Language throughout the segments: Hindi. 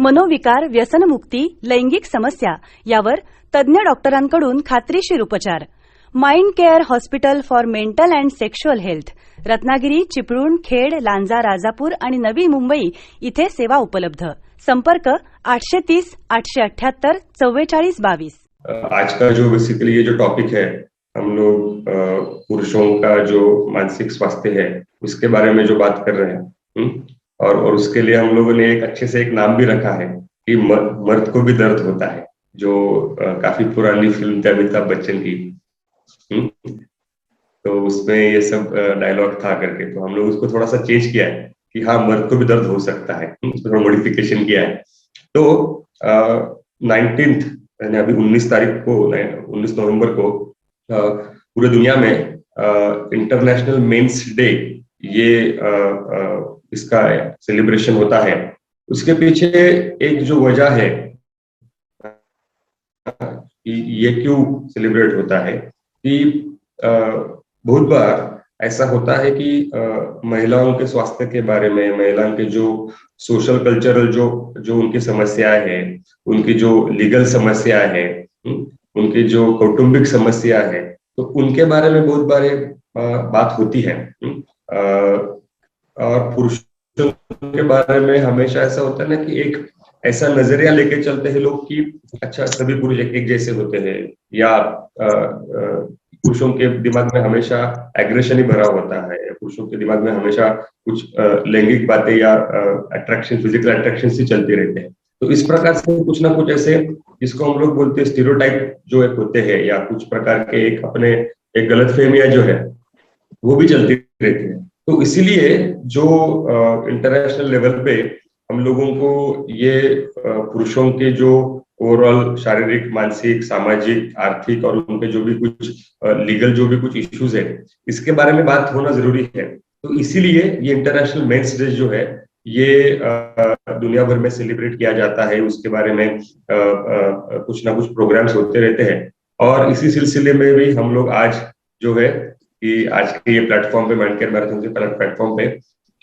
मनोविकार, व्यसनमुक्ती, लैंगिक समस्या यावर तज्ज्ञ डॉक्टरांकडून खात्रीशीर उपचार. Mind care hospital for mental and sexual health. Ratnagiri, Chiplun, Khed, Lanja, Rajapur आणि नवी मुंबई इथे सेवा उपलब्ध. संपर्क 830 878 4422. आज का जो बेसिकली ये जो टॉपिक है, हम लोग पुरुषों का जो मानसिक स्वास्थ्य है उसके बारे में जो बात कर रहे हैं. और उसके लिए हम लोगों ने एक अच्छे से एक नाम भी रखा है कि मर्द को भी दर्द होता है, जो काफी पुरानी फिल्म थी अमिताभ बच्चन की. तो उसमें ये सब डायलॉग था करके, तो हम लोग उसको थोड़ा सा चेंज किया है कि हाँ, मर्द को भी दर्द हो सकता है. उसमें थोड़ा मॉडिफिकेशन किया है. तो 19 यानी अभी 19 तारीख को 19 नवंबर को पूरे दुनिया में इंटरनेशनल मेंस डे ये इसका सेलिब्रेशन होता है. उसके पीछे एक जो वजह है ये क्यों सेलिब्रेट होता है कि बहुत बार ऐसा होता है कि महिलाओं के स्वास्थ्य के बारे में, महिलाओं के जो सोशल कल्चरल जो उनकी समस्याएं हैं, उनकी जो लीगल समस्याएं हैं, उनकी जो कौटुंबिक समस्या है, तो उनके बारे में बहुत बार बात होती है. और पुरुषों के बारे में हमेशा ऐसा होता है ना कि एक ऐसा नजरिया लेके चलते हैं लोग कि अच्छा, सभी पुरुष एक जैसे होते हैं, या पुरुषों के दिमाग में हमेशा एग्रेशन ही भरा होता है, पुरुषों के दिमाग में हमेशा कुछ लैंगिक बातें या अट्रैक्शन, फिजिकल अट्रैक्शन ही चलते रहते हैं. तो इस प्रकार से कुछ ना कुछ ऐसे, जिसको हम लोग बोलते हैं स्टीरियोटाइप जो एक होते हैं, या कुछ प्रकार के एक अपने एक गलतफहमियां जो है वो भी चलती रहती है. तो इसीलिए जो इंटरनेशनल लेवल पे हम लोगों को ये पुरुषों के जो ओवरऑल शारीरिक, मानसिक, सामाजिक, आर्थिक और उनके जो भी कुछ लीगल जो भी कुछ इश्यूज है, इसके बारे में बात होना जरूरी है. तो इसीलिए ये इंटरनेशनल मेंस डे जो है ये दुनिया भर में सेलिब्रेट किया जाता है. उसके बारे में कुछ ना कुछ प्रोग्राम्स होते रहते हैं. और इसी सिलसिले में भी हम लोग आज जो है कि आज के ये प्लेटफॉर्म पे, माइंड केयर मैराथन के प्लेटफॉर्म पे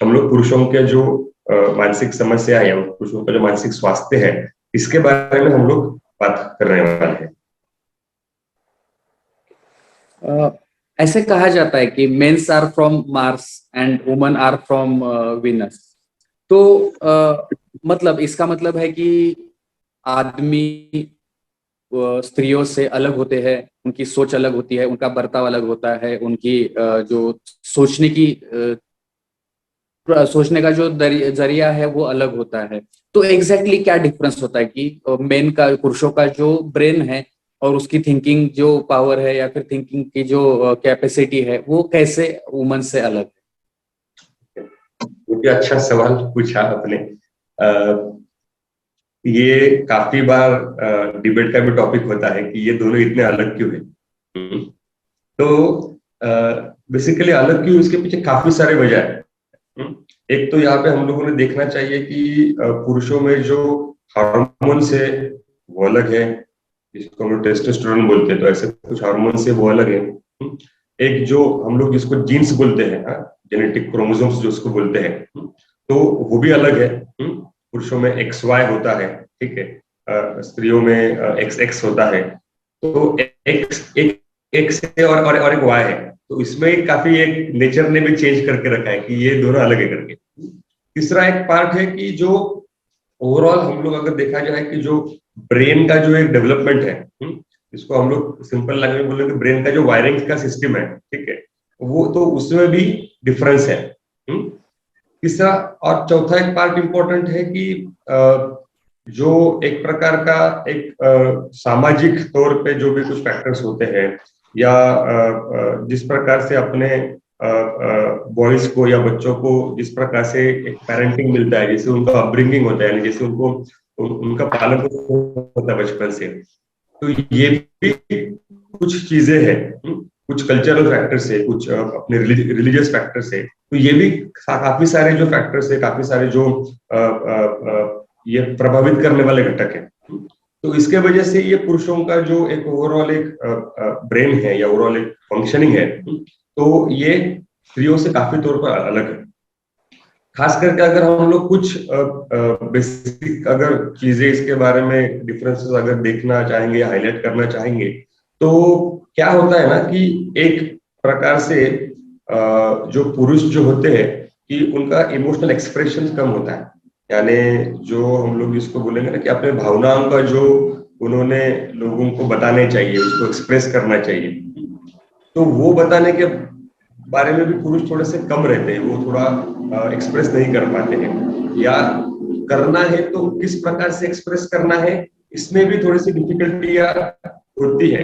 हम लोग पुरुषों के जो मानसिक समस्या है, पुरुषों का जो मानसिक स्वास्थ्य है, इसके बारे में हम लोग बात करने वाले हैं. ऐसे कहा जाता है कि men's are from Mars and women are from Venus. तो मतलब इसका मतलब है कि आदमी स्त्रियों से अलग होते हैं, उनकी सोच अलग होती है, उनका बर्ताव अलग होता है, उनकी जो सोचने का जो जरिया है वो अलग होता है. तो एग्जैक्टली क्या डिफरेंस होता है कि मेन का, पुरुषों का जो ब्रेन है और उसकी थिंकिंग जो पावर है या फिर थिंकिंग की जो कैपेसिटी है, वो कैसे वुमन से अलग है? बहुत अच्छा सवाल पूछा आपने. ये काफी बार डिबेट का भी टॉपिक होता है कि ये दोनों इतने अलग क्यों है. तो बेसिकली अलग क्यों, इसके पीछे काफी सारे वजह है. एक तो यहाँ पे हम लोगों ने देखना चाहिए कि पुरुषों में जो हार्मोन्स है वो अलग है, जिसको हम लोग टेस्टोस्टेरोन बोलते हैं. तो ऐसे कुछ हार्मोन्स है वो अलग है. एक जो हम लोग जिसको जीन्स बोलते हैं, जेनेटिक क्रोमोसोम्स जो उसको बोलते हैं, तो वो भी अलग है. पुरुषों में XY होता है, ठीक है, स्त्रियों में XX होता है. तो X है और एक Y है. तो इसमें काफी एक नेचर ने भी चेंज करके रखा है कि ये दोनों अलग है करके. तीसरा एक पार्ट है कि जो ओवरऑल हम लोग अगर देखा जाए कि जो ब्रेन का जो एक डेवलपमेंट है, इसको हम लोग सिंपल लैंग्वेज में बोलेंगे, ब्रेन का जो वायरिंग का सिस्टम है, ठीक है, वो तो उसमें भी डिफरेंस है. तीसरा और चौथा एक पार्ट इंपॉर्टेंट है कि जो एक प्रकार का एक सामाजिक तौर पे जो भी कुछ फैक्टर्स होते हैं, या जिस प्रकार से अपने बॉयज को या बच्चों को जिस प्रकार से एक पेरेंटिंग मिलता है, जैसे उनका अपब्रिंगिंग होता है, जैसे उनको उनका पालन होता है बचपन से, तो ये भी कुछ चीजें हैं. कुछ कल्चरल फैक्टर्स है, कुछ अपने रिलीजियस फैक्टर्स है. तो ये भी काफी सारे जो फैक्टर्स है, काफी सारे जो ये प्रभावित करने वाले घटक है. तो इसके वजह से ये पुरुषों का जो एक ओवरऑल एक ब्रेन है या ओवरऑल एक फंक्शनिंग है, तो ये स्त्रियों से काफी तौर पर अलग है. खास करके अगर हम लोग कुछ बेसिक अगर चीजें इसके बारे में डिफरेंसेस अगर देखना चाहेंगे, हाईलाइट करना चाहेंगे, तो क्या होता है ना कि एक प्रकार से जो पुरुष जो होते हैं कि उनका इमोशनल एक्सप्रेशन कम होता है। यानी जो हम लोग इसको बोलेंगे ना कि अपने भावनाओं का जो उन्होंने लोगों को बताने चाहिए, उसको एक्सप्रेस करना चाहिए, तो वो बताने के बारे में भी पुरुष थोड़े से कम रहते हैं। वो थोड़ा एक्सप्रेस नहीं कर पाते हैं, या करना है तो किस प्रकार से एक्सप्रेस करना है, इसमें भी थोड़ी सी डिफिकल्टियां होती है।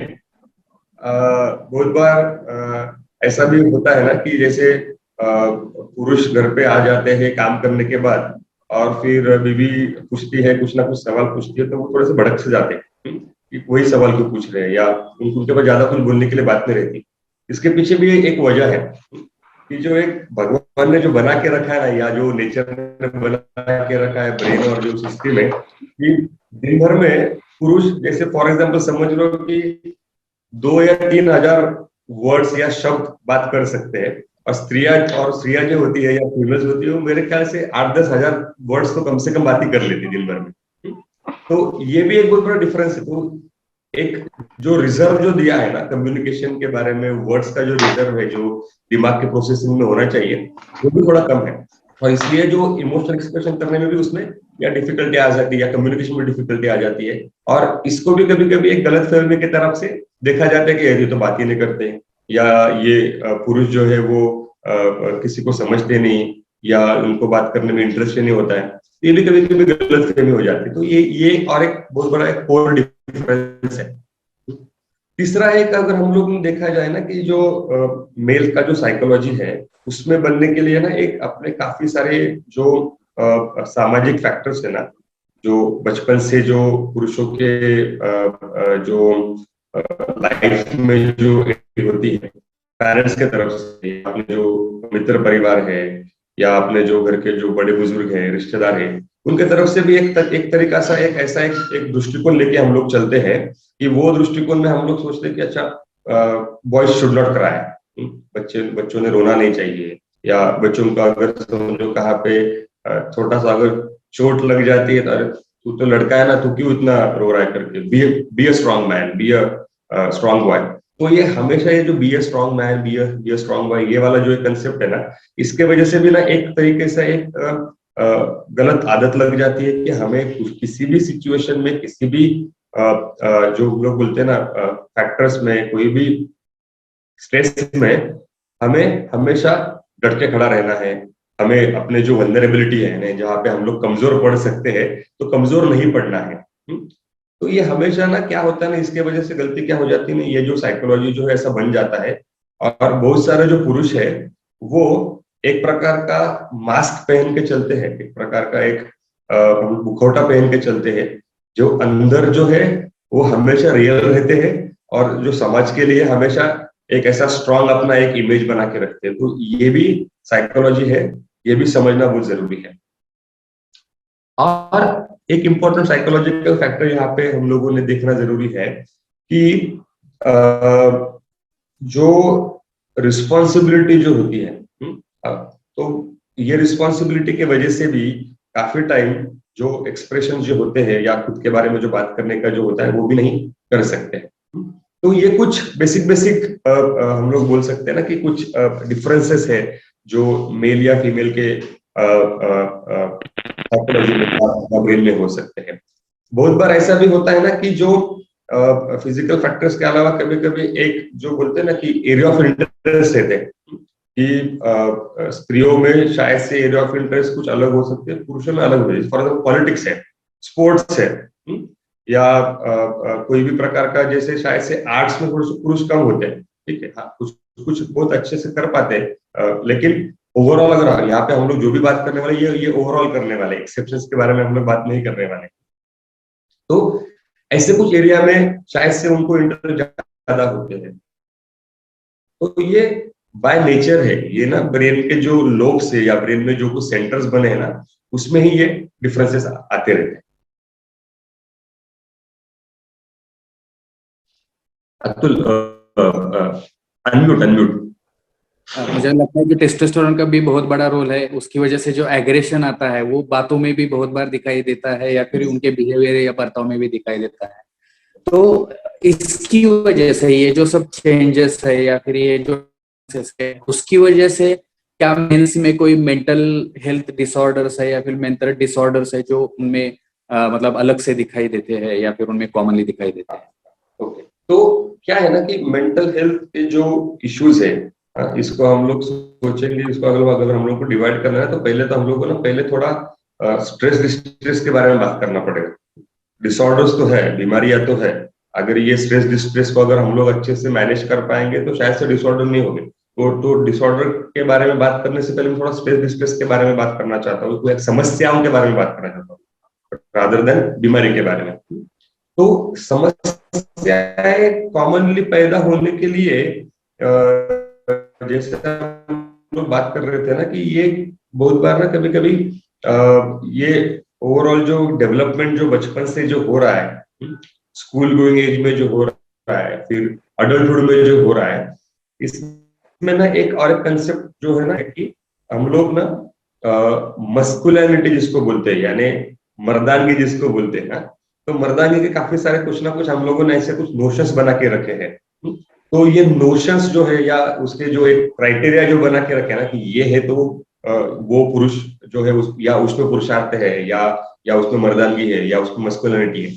बहुत बार ऐसा भी होता है ना कि जैसे पुरुष घर पे आ जाते हैं काम करने के बाद, और फिर बीवी पूछती है, कुछ ना कुछ सवाल पूछती है, तो वो थोड़े से भड़क से जाते हैं कि वही सवाल क्यों पूछ रहे हैं, या उनके पास ज्यादा कुछ बोलने के लिए बात नहीं रहती। इसके पीछे भी एक वजह है कि जो एक भगवान ने जो बना के रखा है ना, या जो नेचर ने बना के रखा है ब्रेन और जो सिस्टम है, कि दिन भर में पुरुष जैसे फॉर एग्जाम्पल समझ लो कि 2 या 3 हजार वर्ड्स या शब्द बात कर सकते हैं, और स्त्रियां जो होती है या फीमेल्स होती है, वो मेरे ख्याल से 8-10 हजार वर्ड्स तो कम से कम बात ही कर लेती दिन भर में। तो ये भी एक बहुत बड़ा डिफरेंस है। तो एक जो रिजर्व जो दिया है ना कम्युनिकेशन के बारे में, वर्ड्स का जो रिजर्व है, जो दिमाग के प्रोसेसिंग में होना चाहिए, वो भी थोड़ा कम है। और इसलिए जो इमोशनल एक्सप्रेशन करने में भी उसमें या डिफिकल्टी आ जाती है, या कम्युनिकेशन में डिफिकल्टी आ जाती है। और इसको भी कभी कभी एक गलत फहमी की तरफ से देखा जाता है कि ये तो बात ही नहीं करते, या ये पुरुष जो है वो किसी को समझते नहीं, या उनको बात करने में इंटरेस्ट नहीं होता है। ये भी कभी कभी गलत फहमी हो जाती है। तो ये और एक बहुत बड़ा एक कोर डिफरेंस है। तीसरा एक, अगर हम लोग देखा जाए ना कि जो मेल का जो साइकोलॉजी है, उसमें बनने के लिए ना एक अपने काफी सारे जो सामाजिक फैक्टर्स है ना, जो बचपन से जो पुरुषों के जो लाइफ में जो होती है, पेरेंट्स के तरफ से, अपने जो मित्र परिवार है, या अपने जो घर के जो बड़े बुजुर्ग हैं, रिश्तेदार हैं, उनके तरफ से भी एक तरीका सा एक ऐसा एक दृष्टिकोण लेके हम लोग चलते हैं, कि वो दृष्टिकोण में हम लोग सोचते हैं कि अच्छा, बॉयज शुड नॉट क्राई, बच्चों ने रोना नहीं चाहिए, या बच्चों का अगर समझो कहाँ पे छोटा सा अगर चोट लग जाती है, तो अरे तू तो लड़का है ना, तू क्यों इतना रो रहा है करके, be a strong man, be a strong boy. तो ये हमेशा ये जो be a strong man, be a strong boy, ये वाला जो कंसेप्ट है ना, इसके वजह से भी ना एक तरीके से एक गलत आदत लग जाती है कि हमें किसी भी सिचुएशन में, किसी भी जो लोग बोलते हैं ना फैक्टर्स में, कोई भी स्ट्रेस में, हमें हमेशा डट के खड़ा रहना है। हमें अपने जो वल्नरेबिलिटी है, जहाँ पे हम लोग कमजोर पड़ सकते हैं, तो कमजोर नहीं पड़ना है। तो ये हमेशा ना क्या होता है ना, इसके वजह से गलती क्या हो जाती है ना, ये जो साइकोलॉजी जो है ऐसा बन जाता है, और बहुत सारे जो पुरुष है वो एक प्रकार का मास्क पहन के चलते हैं, एक प्रकार का एक मुखौटा पहन के चलते हैं, जो अंदर जो है वो हमेशा रियल रहते हैं, और जो समाज के लिए हमेशा एक ऐसा स्ट्रांग अपना एक इमेज बना के रखते हैं। तो ये भी साइकोलॉजी है, ये भी समझना बहुत जरूरी है। और एक इंपॉर्टेंट साइकोलॉजिकल फैक्टर यहाँ पे हम लोगों ने देखना जरूरी है कि जो रिस्पॉन्सिबिलिटी जो होती है, तो ये रिस्पॉन्सिबिलिटी के वजह से भी काफी टाइम जो एक्सप्रेशन जो होते हैं, या खुद के बारे में जो बात करने का जो होता है, वो भी नहीं कर सकते। तो ये कुछ बेसिक हम लोग बोल सकते हैं ना कि कुछ डिफरेंसेस है जो मेल या फीमेल के साइकोलॉजी में, ब्रेन में हो सकते हैं। बहुत बार ऐसा भी होता है ना कि जो फिजिकल फैक्टर्स के अलावा कभी कभी एक जो बोलते हैं ना कि एरिया ऑफ इंटरेस्ट रहते हैं, कि स्त्रियों में शायद से एरिया ऑफ इंटरेस्ट कुछ अलग हो सकते हैं, पुरुषों में अलग हो जाए। फॉर एग्जाम्पल पॉलिटिक्स है, स्पोर्ट्स है, या कोई भी प्रकार का, जैसे शायद से आर्ट्स में थोड़े से पुरुष कम होते हैं, ठीक है, हाँ, कुछ कुछ बहुत अच्छे से कर पाते हैं, लेकिन ओवरऑल अगर यहाँ पे हम लोग जो भी बात करने वाले, ये ओवरऑल करने वाले, एक्सेप्शंस के बारे में हम लोग बात नहीं करने वाले। तो ऐसे कुछ एरिया में शायद से उनको इंटरेस्ट ज्यादा होते हैं। तो ये बाय नेचर है, ये ना ब्रेन के जो लोब्स है, या ब्रेन में जो कुछ सेंटर्स बने हैं ना, उसमें ही ये डिफरेंसेस आते रहते हैं। Atul, unmute unmute. मुझे लगता है कि टेस्टोस्टेरोन का भी बहुत बड़ा रोल है। उसकी वजह से जो एग्रेशन आता है वो बातों में भी बहुत बार दिखाई देता है, या फिर उनके बिहेवियर या बर्ताव में भी दिखाई देता है। तो इसकी वजह से ये जो सब चेंजेस है या फिर ये जो है उसकी वजह से क्या मेंस में कोई मेंटल हेल्थ डिसऑर्डर्स है या फिर मेंटल डिसऑर्डर्स है जो उनमें मतलब अलग से दिखाई देते हैं या फिर उनमें कॉमनली दिखाई देते हैं? ओके, तो क्या है ना कि मेंटल हेल्थ के जो इश्यूज है, इसको हम लोग सोचेंगे, इसको अगर हम लोग को डिवाइड करना है तो पहले तो हम लोग को ना पहले थोड़ा स्ट्रेस डिस्ट्रेस के बारे में बात करना पड़ेगा। डिसऑर्डर्स तो है, बीमारियां तो है, अगर ये स्ट्रेस डिस्ट्रेस को अगर हम लोग अच्छे से मैनेज कर पाएंगे तो शायद से डिसऑर्डर नहीं होंगे। तो डिसऑर्डर के बारे में बात करने से पहले मैं थोड़ा स्ट्रेस डिस्ट्रेस के बारे में बात करना चाहता हूँ, एक समस्याओं के बारे में बात करना चाहता हूँ रादर देन बीमारी के बारे में। तो समस्याएं कॉमनली पैदा होने के लिए जैसे हम लोग बात कर रहे थे ना कि ये बहुत बार ना कभी कभी ये ओवरऑल जो डेवलपमेंट जो बचपन से जो हो रहा है, स्कूल गोइंग एज में जो हो रहा है, फिर अडल्टहुड में जो हो रहा है, इसमें ना एक और एक कंसेप्ट जो है ना कि हम लोग ना मस्कुलिनिटी जिसको बोलते हैं, यानी मर्दानगी जिसको बोलते हैं, तो मर्दानगी के काफी सारे कुछ ना कुछ हम लोगों ने ऐसे कुछ नोशंस बना के रखे हैं। तो ये नोशंस जो है या उसके जो एक क्राइटेरिया जो बना के रखे हैं ना कि ये है तो वो पुरुष जो है या उसमें पुरुषार्थ है या उसमें मर्दानगी है या उसमें मस्कुलिनिटी है।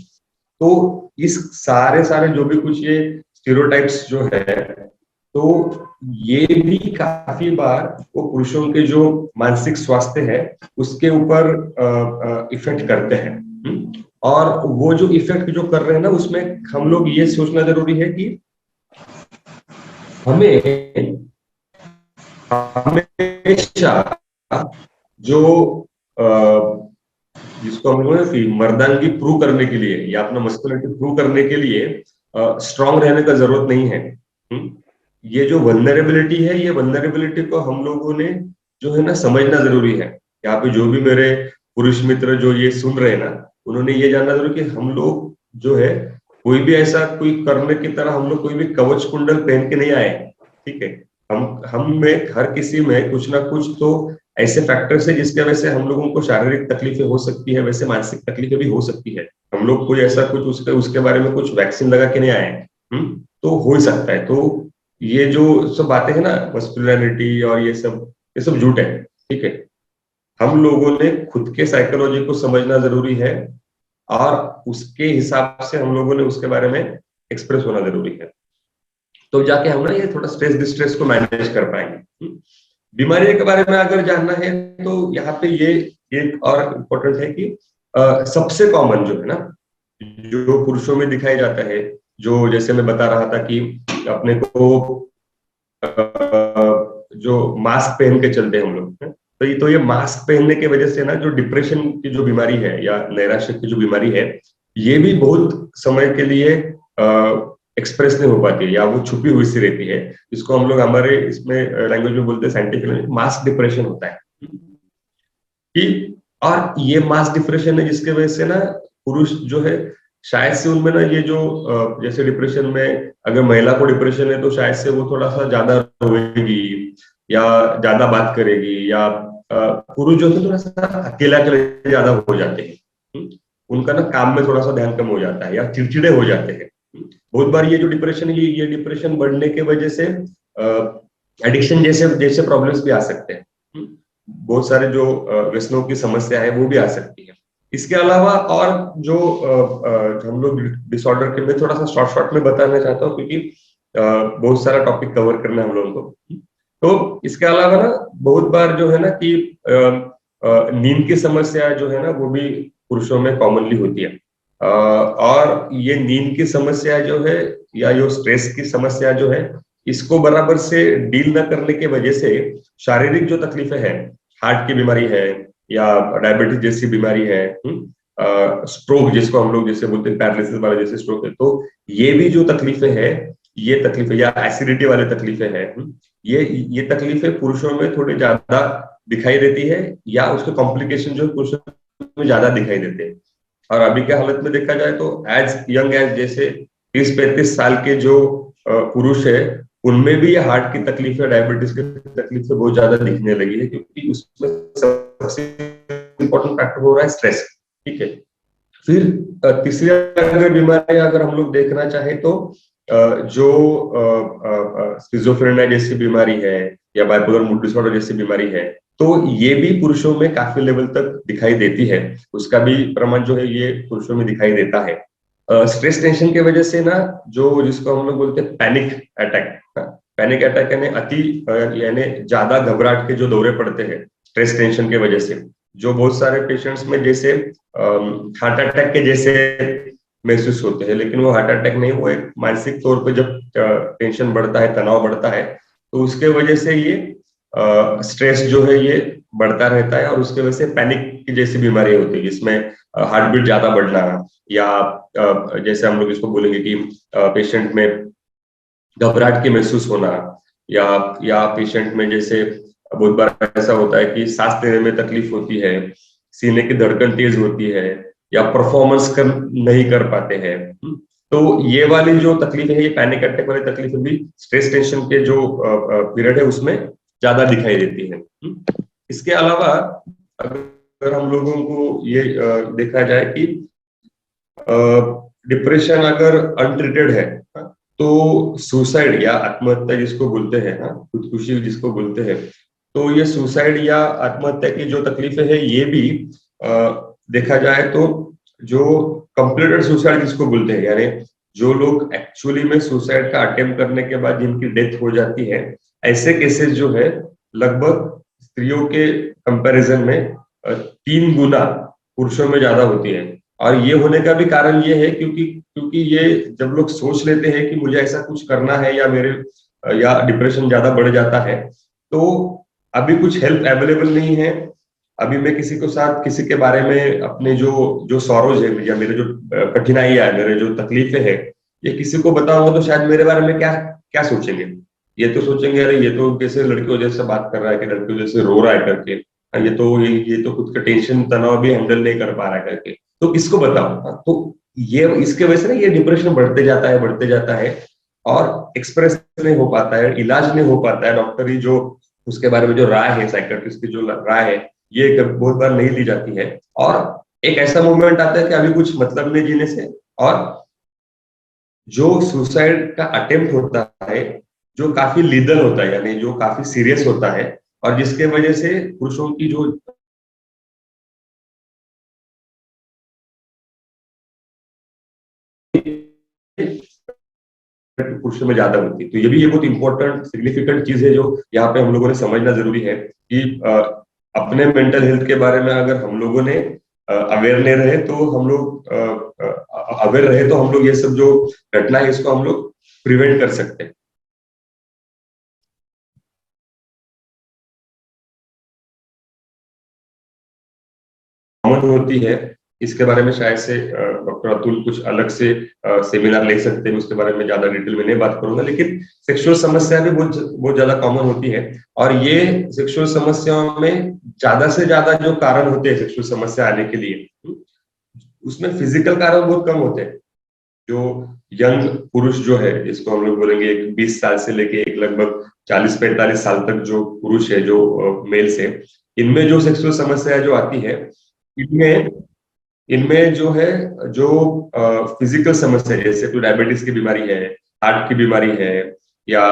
तो इस सारे जो भी कुछ ये स्टीरियोटाइप्स जो है, तो ये भी काफी बार वो पुरुषों के जो मानसिक स्वास्थ्य है उसके ऊपर इफेक्ट करते हैं। और वो जो इफेक्ट जो कर रहे हैं ना उसमें हम लोग ये सोचना जरूरी है कि हमें हमेशा जो जिसको हम लोग मर्दानगी प्रूव करने के लिए या अपना मस्कुलिनिटी प्रूव करने के लिए स्ट्रांग रहने का जरूरत नहीं है। ये जो वल्नरेबिलिटी है, ये वल्नरेबिलिटी को हम लोगों ने जो है ना समझना जरूरी है। यहाँ पे जो भी मेरे पुरुष मित्र जो ये सुन रहे हैं ना, उन्होंने ये जानना जरूरी कि हम लोग जो है कोई भी ऐसा कोई करने की तरह हम लोग कोई भी कवच कुंडल पहन के नहीं आए, ठीक है। हम में हर किसी में कुछ ना कुछ तो ऐसे फैक्टर्स है जिसके वजह से हम लोगों को शारीरिक तकलीफें हो सकती है, वैसे मानसिक तकलीफें भी हो सकती है। हम लोग कोई ऐसा कुछ उसके बारे में कुछ वैक्सीन लगा के नहीं आए, तो हो ही सकता है। तो ये जो सब बातें हैं ना मस्कुलिनिटी और ये सब झूठ है, ठीक है। हम लोगों ने खुद के साइकोलॉजी को समझना जरूरी है और उसके हिसाब से हम लोगों ने उसके बारे में एक्सप्रेस होना जरूरी है, तो जाके हम ना ये थोड़ा स्ट्रेस डिस्ट्रेस को मैनेज कर पाएंगे। बीमारी के बारे में अगर जानना है तो यहाँ पे ये एक और इम्पोर्टेंट है कि सबसे कॉमन जो है ना जो पुरुषों में दिखाई जाता है, जो जैसे मैं बता रहा था कि अपने को जो मास्क पहन के चलते हैं हम लोग, तो ये मास्क पहनने की वजह से ना जो डिप्रेशन की जो बीमारी है या नैराश्य की जो बीमारी है, ये भी बहुत समय के लिए एक्सप्रेस नहीं हो पाती है या वो छुपी हुई सी रहती है, जिसको हम लोग हमारे इसमें लैंग्वेज में बोलते हैं साइंटिफिक मास्क डिप्रेशन होता है कि। और ये मास्क डिप्रेशन है जिसके वजह से ना पुरुष जो है शायद से उनमें ना ये जो जैसे डिप्रेशन में अगर महिला को डिप्रेशन है तो शायद से वो थोड़ा सा ज्यादा रोएगी या ज्यादा बात करेगी, या पुरुष जो है थोड़ा सा अकेला ज्यादा हो जाते हैं, उनका ना काम में थोड़ा सा ध्यान कम हो जाता है या चिड़चिड़े हो जाते हैं। बहुत बार ये जो डिप्रेशन है ये डिप्रेशन बढ़ने के वजह से एडिक्शन जैसे प्रॉब्लम्स भी आ सकते हैं। बहुत सारे जो व्यसनों की समस्या है वो भी आ सकती है। इसके अलावा और जो हम लोग डिसऑर्डर के में थोड़ा सा शॉर्ट में बताना चाहता हूँ क्योंकि बहुत सारा टॉपिक कवर करना है हम लोगों को। तो इसके अलावा ना बहुत बार जो है ना कि नींद की समस्या जो है ना वो भी पुरुषों में कॉमनली होती है, और ये नींद की समस्या जो है या जो स्ट्रेस की समस्या जो है, इसको बराबर से डील न करने की वजह से शारीरिक जो तकलीफें हैं, हार्ट की बीमारी है या डायबिटीज जैसी बीमारी है, स्ट्रोक जिसको हम लोग जैसे बोलते हैं पैरालिसिस वाला जैसे स्ट्रोक है, तो ये भी जो तकलीफें हैं, ये तकलीफें या एसिडिटी वाले तकलीफें हैं, ये तकलीफें पुरुषों में थोड़ी ज्यादा दिखाई देती है या उसके कॉम्प्लिकेशन जो पुरुषों में ज्यादा दिखाई देते हैं। और अभी के हालत में देखा जाए तो एज यंग एज जैसे 30-35 साल के जो पुरुष है उनमें भी ये हार्ट की तकलीफ है, डायबिटीज की तकलीफ से बहुत ज्यादा दिखने लगी है, क्योंकि उसमें सबसे इंपॉर्टेंट फैक्टर हो रहा है स्ट्रेस। ठीक है। फिर तीसरी अगर बीमारी अगर हम लोग देखना चाहें तो जो स्किज़ोफ्रेनिया जैसी बीमारी है या बाइपोलर मूड डिसऑर्डर जैसी बीमारी है, तो ये भी पुरुषों में काफी लेवल तक दिखाई देती है। उसका भी प्रमाण जो है ये पुरुषों में दिखाई देता है। स्ट्रेस टेंशन की वजह से ना, जो जिसको हम लोग बोलते हैं पैनिक अटैक, पैनिक अटैक यानी यानी ज्यादा घबराहट के जो दौरे पड़ते हैं स्ट्रेस टेंशन की वजह से, जो बहुत सारे पेशेंट्स में जैसे हार्ट अटैक के जैसे महसूस होते हैं, लेकिन वो हार्ट अटैक नहीं, वो एक मानसिक तौर पे जब टेंशन बढ़ता है, तनाव बढ़ता है, तो उसके वजह से ये स्ट्रेस जो है ये बढ़ता रहता है, और उसके वजह से पैनिक की जैसी बीमारी होती है, जिसमें हार्ट बीट ज्यादा बढ़ना, या जैसे हम लोग इसको बोलेंगे कि पेशेंट में घबराहट की महसूस होना, या पेशेंट में जैसे बहुत बार ऐसा होता है कि सांस लेने में तकलीफ होती है, सीने की धड़कन तेज होती है, या परफॉर्मेंस नहीं कर पाते हैं। तो ये वाली जो तकलीफ है, ये पैनिक अटैक वाली तकलीफ भी स्ट्रेस टेंशन के जो पीरियड है उसमें ज्यादा दिखाई देती है। इसके अलावा अगर हम लोगों को ये देखा जाए कि डिप्रेशन अगर अनट्रीटेड है, तो सुसाइड या आत्महत्या जिसको बोलते हैं, खुदकुशी जिसको बोलते हैं, तो ये सुसाइड या आत्महत्या की जो तकलीफें है, ये भी देखा जाए तो जो कंप्लीटेड सुसाइड जिसको बोलते हैं, यानी जो लोग एक्चुअली में सुसाइड का अटेम्प्ट करने के बाद जिनकी डेथ हो जाती है, ऐसे केसेस जो है लगभग स्त्रियों के कंपैरिजन में 3 गुना पुरुषों में ज्यादा होती है। और ये होने का भी कारण ये है क्योंकि ये जब लोग सोच लेते हैं कि मुझे ऐसा कुछ करना है, या डिप्रेशन ज्यादा बढ़ जाता है, तो अभी कुछ हेल्प अवेलेबल नहीं है, अभी मैं किसी के बारे में अपने जो सॉरोज है या मेरे जो कठिनाइयां है, मेरे जो तकलीफें है, ये किसी को बताऊंगा तो शायद मेरे बारे में क्या सोचेंगे। ये तो सोचेंगे अरे ये तो कैसे लड़कियों जैसे बात कर रहा है, कि लड़कियों जैसे रो रहा है करके, ये तो खुद का टेंशन तनाव भी हैंडल नहीं कर पा रहा है करके, तो किसको बताओ। तो ये इसके वजह से ना ये डिप्रेशन बढ़ते जाता है और एक्सप्रेस नहीं हो पाता है, इलाज नहीं हो पाता है। डॉक्टरी जो उसके बारे में जो राय है, साइकियाट्रिस्ट की जो राय है, ये बहुत बार नहीं ली जाती है, और एक ऐसा मोमेंट आता है कि अभी कुछ मतलब नहीं जीने से। और जो सुसाइड का अटेम्प्ट होता है, जो काफी लीगल होता है, यानी जो काफी सीरियस होता है, और जिसके वजह से पुरुषों की जो पुरुषों में ज्यादा होती है। तो ये बहुत इंपॉर्टेंट सिग्निफिकेंट चीज है जो यहाँ पे हम लोगों ने समझना जरूरी है, कि अपने मेंटल हेल्थ के बारे में अगर हम लोगों ने अवेयर नहीं रहे, तो हम लोग अवेयर रहे तो हम लोग ये सब जो घटना है इसको हम लोग प्रिवेंट कर सकते हैं। कॉमन होती है, इसके बारे में शायद से डॉक्टर अतुल कुछ अलग से सेमिनार ले सकते हैं, उसके बारे में ज्यादा डिटेल में नहीं बात करूंगा। लेकिन सेक्सुअल समस्या भी बहुत ज्यादा कॉमन होती है, और ये सेक्सुअल समस्याओं में ज्यादा से ज्यादा जो कारण होते हैं सेक्सुअल समस्या आने के लिए, उसमें फिजिकल कारण बहुत कम होते हैं। जो यंग पुरुष जो है, जिसको हम लोग बोलेंगे 20 साल से लेके एक लगभग 40-45 साल तक जो पुरुष है, जो मेल्स है, इनमें जो सेक्सुअल समस्या जो आती है, इनमें जो है जो फिजिकल समस्या, जैसे कोई डायबिटीज की बीमारी है, हार्ट की बीमारी है, या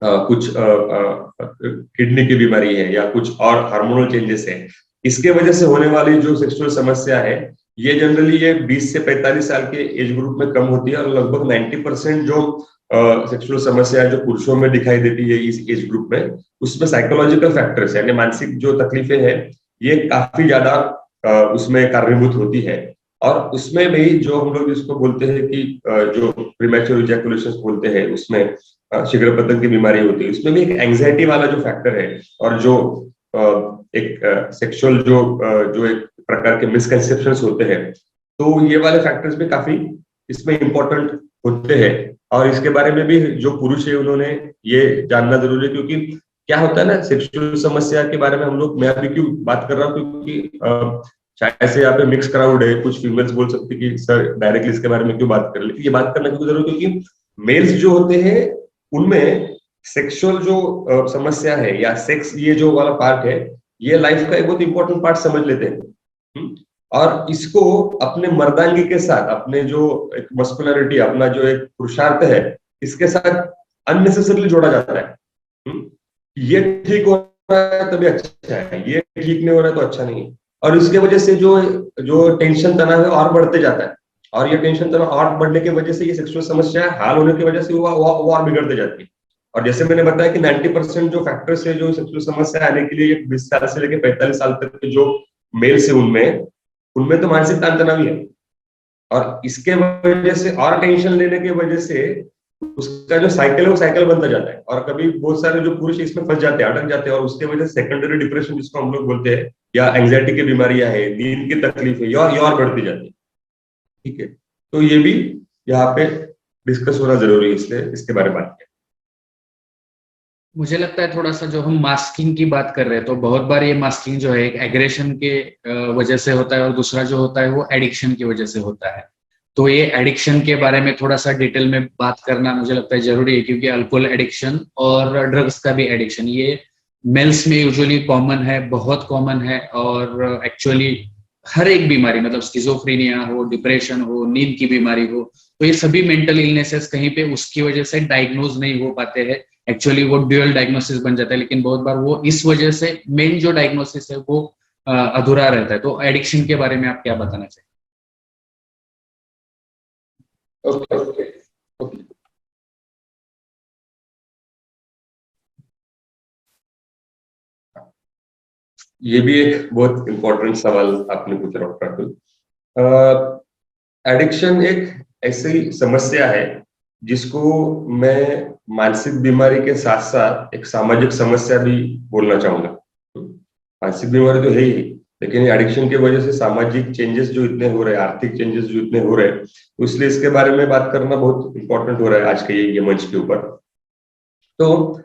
कुछ किडनी की बीमारी है, या कुछ और हार्मोनल चेंजेस है, इसके वजह से होने वाली जो सेक्सुअल समस्या है, ये जनरली ये 20 से 45 साल के एज ग्रुप में कम होती है। और लगभग 90% जो सेक्सुअल समस्या जो पुरुषों में दिखाई देती है इस एज ग्रुप में, उसमें साइकोलॉजिकल फैक्टर्स यानी मानसिक जो तकलीफें हैं, ये काफी ज्यादा उसमें कारणीभूत होती है। और उसमें भी जो हम लोग इसको बोलते हैं कि जो प्रीमैच्योर इजैकुलेशन बोलते हैं, उसमें शीघ्र पतन की बीमारी होती है, उसमें भी एक एंजाइटी वाला जो फैक्टर है, और जो एक सेक्सुअल जो एक प्रकार के मिसकंसेप्शंस होते हैं, तो ये वाले फैक्टर्स भी काफी इसमें इंपॉर्टेंट होते हैं। और इसके बारे में भी जो पुरुष है उन्होंने ये जानना जरूरी है, क्योंकि क्या होता है ना, सेक्सुअल समस्या के बारे में हम लोग, मैं अभी क्यों बात कर रहा हूँ, क्योंकि शायद से यहाँ पे मिक्स क्राउड है, कुछ फीमेल्स बोल सकती कि सर डायरेक्टली इसके बारे में क्यों बात कर, लेकिन ये बात करना क्यों जरूरी, क्योंकि मेल्स जो होते हैं उनमें सेक्सुअल जो समस्या है या सेक्स ये जो वाला पार्ट है, ये लाइफ का एक बहुत इंपॉर्टेंट पार्ट समझ लेते हैं। और इसको अपने मर्दांगी के साथ, अपने जो एक मस्कुलरिटी, अपना जो एक पुरुषार्थ है, इसके साथ अननेसेसरली जोड़ा जाता है। ये ठीक हो रहा है तभी अच्छा है, ये ठीक नहीं हो रहा है तो अच्छा नहीं है। और इसके वजह से जो जो टेंशन तनाव है और बढ़ते जाता है, और ये टेंशन तनाव और बढ़ने की वजह से ये सेक्सुअल समस्या हाल होने की वजह से वो और बिगड़ते जाती है। और जैसे मैंने बताया कि 90% जो फैक्टर्स है जो सेक्सुअल समस्या आने के लिए 20 साल से लेकर 45 साल तक के जो मेल्स है उनमें उनमें तो मानसिक तान तनाव ही है। और इसके वजह से और टेंशन लेने की वजह से उसका जो साइकिल है वो साइकिल बनता जाता है। और कभी बहुत सारे जो पुरुष इसमें फंस जाते हैं, अटक जाते हैं, और उसके वजह से सेकेंडरी डिप्रेशन जिसको हम लोग बोलते हैं, या एंग्जाइटी की बीमारियां है, नींद की तकलीफ है, ये और बढ़ती जाती है। ठीक है, तो ये भी यहाँ पे डिस्कस होना जरूरी है, इसलिए इसके बारे में बात किया। मुझे लगता है थोड़ा सा जो हम मास्किंग की बात कर रहे हैं, तो बहुत बार ये मास्किंग जो है एक एग्रेशन के वजह से होता है, और दूसरा जो होता है वो एडिक्शन की वजह से होता है। तो ये एडिक्शन के बारे में थोड़ा सा डिटेल में बात करना मुझे लगता है जरूरी है, क्योंकि अल्कोहल एडिक्शन और ड्रग्स का भी एडिक्शन ये मेल्स में यूजुअली कॉमन है, बहुत कॉमन है। और एक्चुअली हर एक बीमारी, मतलब स्किज़ोफ्रेनिया हो, डिप्रेशन हो, नींद की बीमारी हो, तो ये सभी मेंटल इलनेसेस कहीं पे उसकी वजह से डायग्नोज नहीं हो पाते हैं। एक्चुअली वो ड्यूअल डायग्नोसिस बन जाता है, लेकिन बहुत बार वो इस वजह से मेन जो डायग्नोसिस है वो अधूरा रहता है। तो एडिक्शन के बारे में आप क्या बताना चाहिए? ओके ओके ओके, ये भी एक बहुत इंपॉर्टेंट सवाल आपने पूछा डॉक्टर अतुल। एडिक्शन एक ऐसी समस्या है जिसको मैं मानसिक बीमारी के साथ साथ एक सामाजिक समस्या भी बोलना चाहूंगा। मानसिक बीमारी तो है ही, लेकिन एडिक्शन की वजह से सामाजिक चेंजेस जो इतने हो रहे हैं, आर्थिक चेंजेस जो इतने हो रहे हैं, तो इसलिए इसके बारे में बात करना बहुत इंपॉर्टेंट हो रहा है आज के ये मंच के ऊपर। तो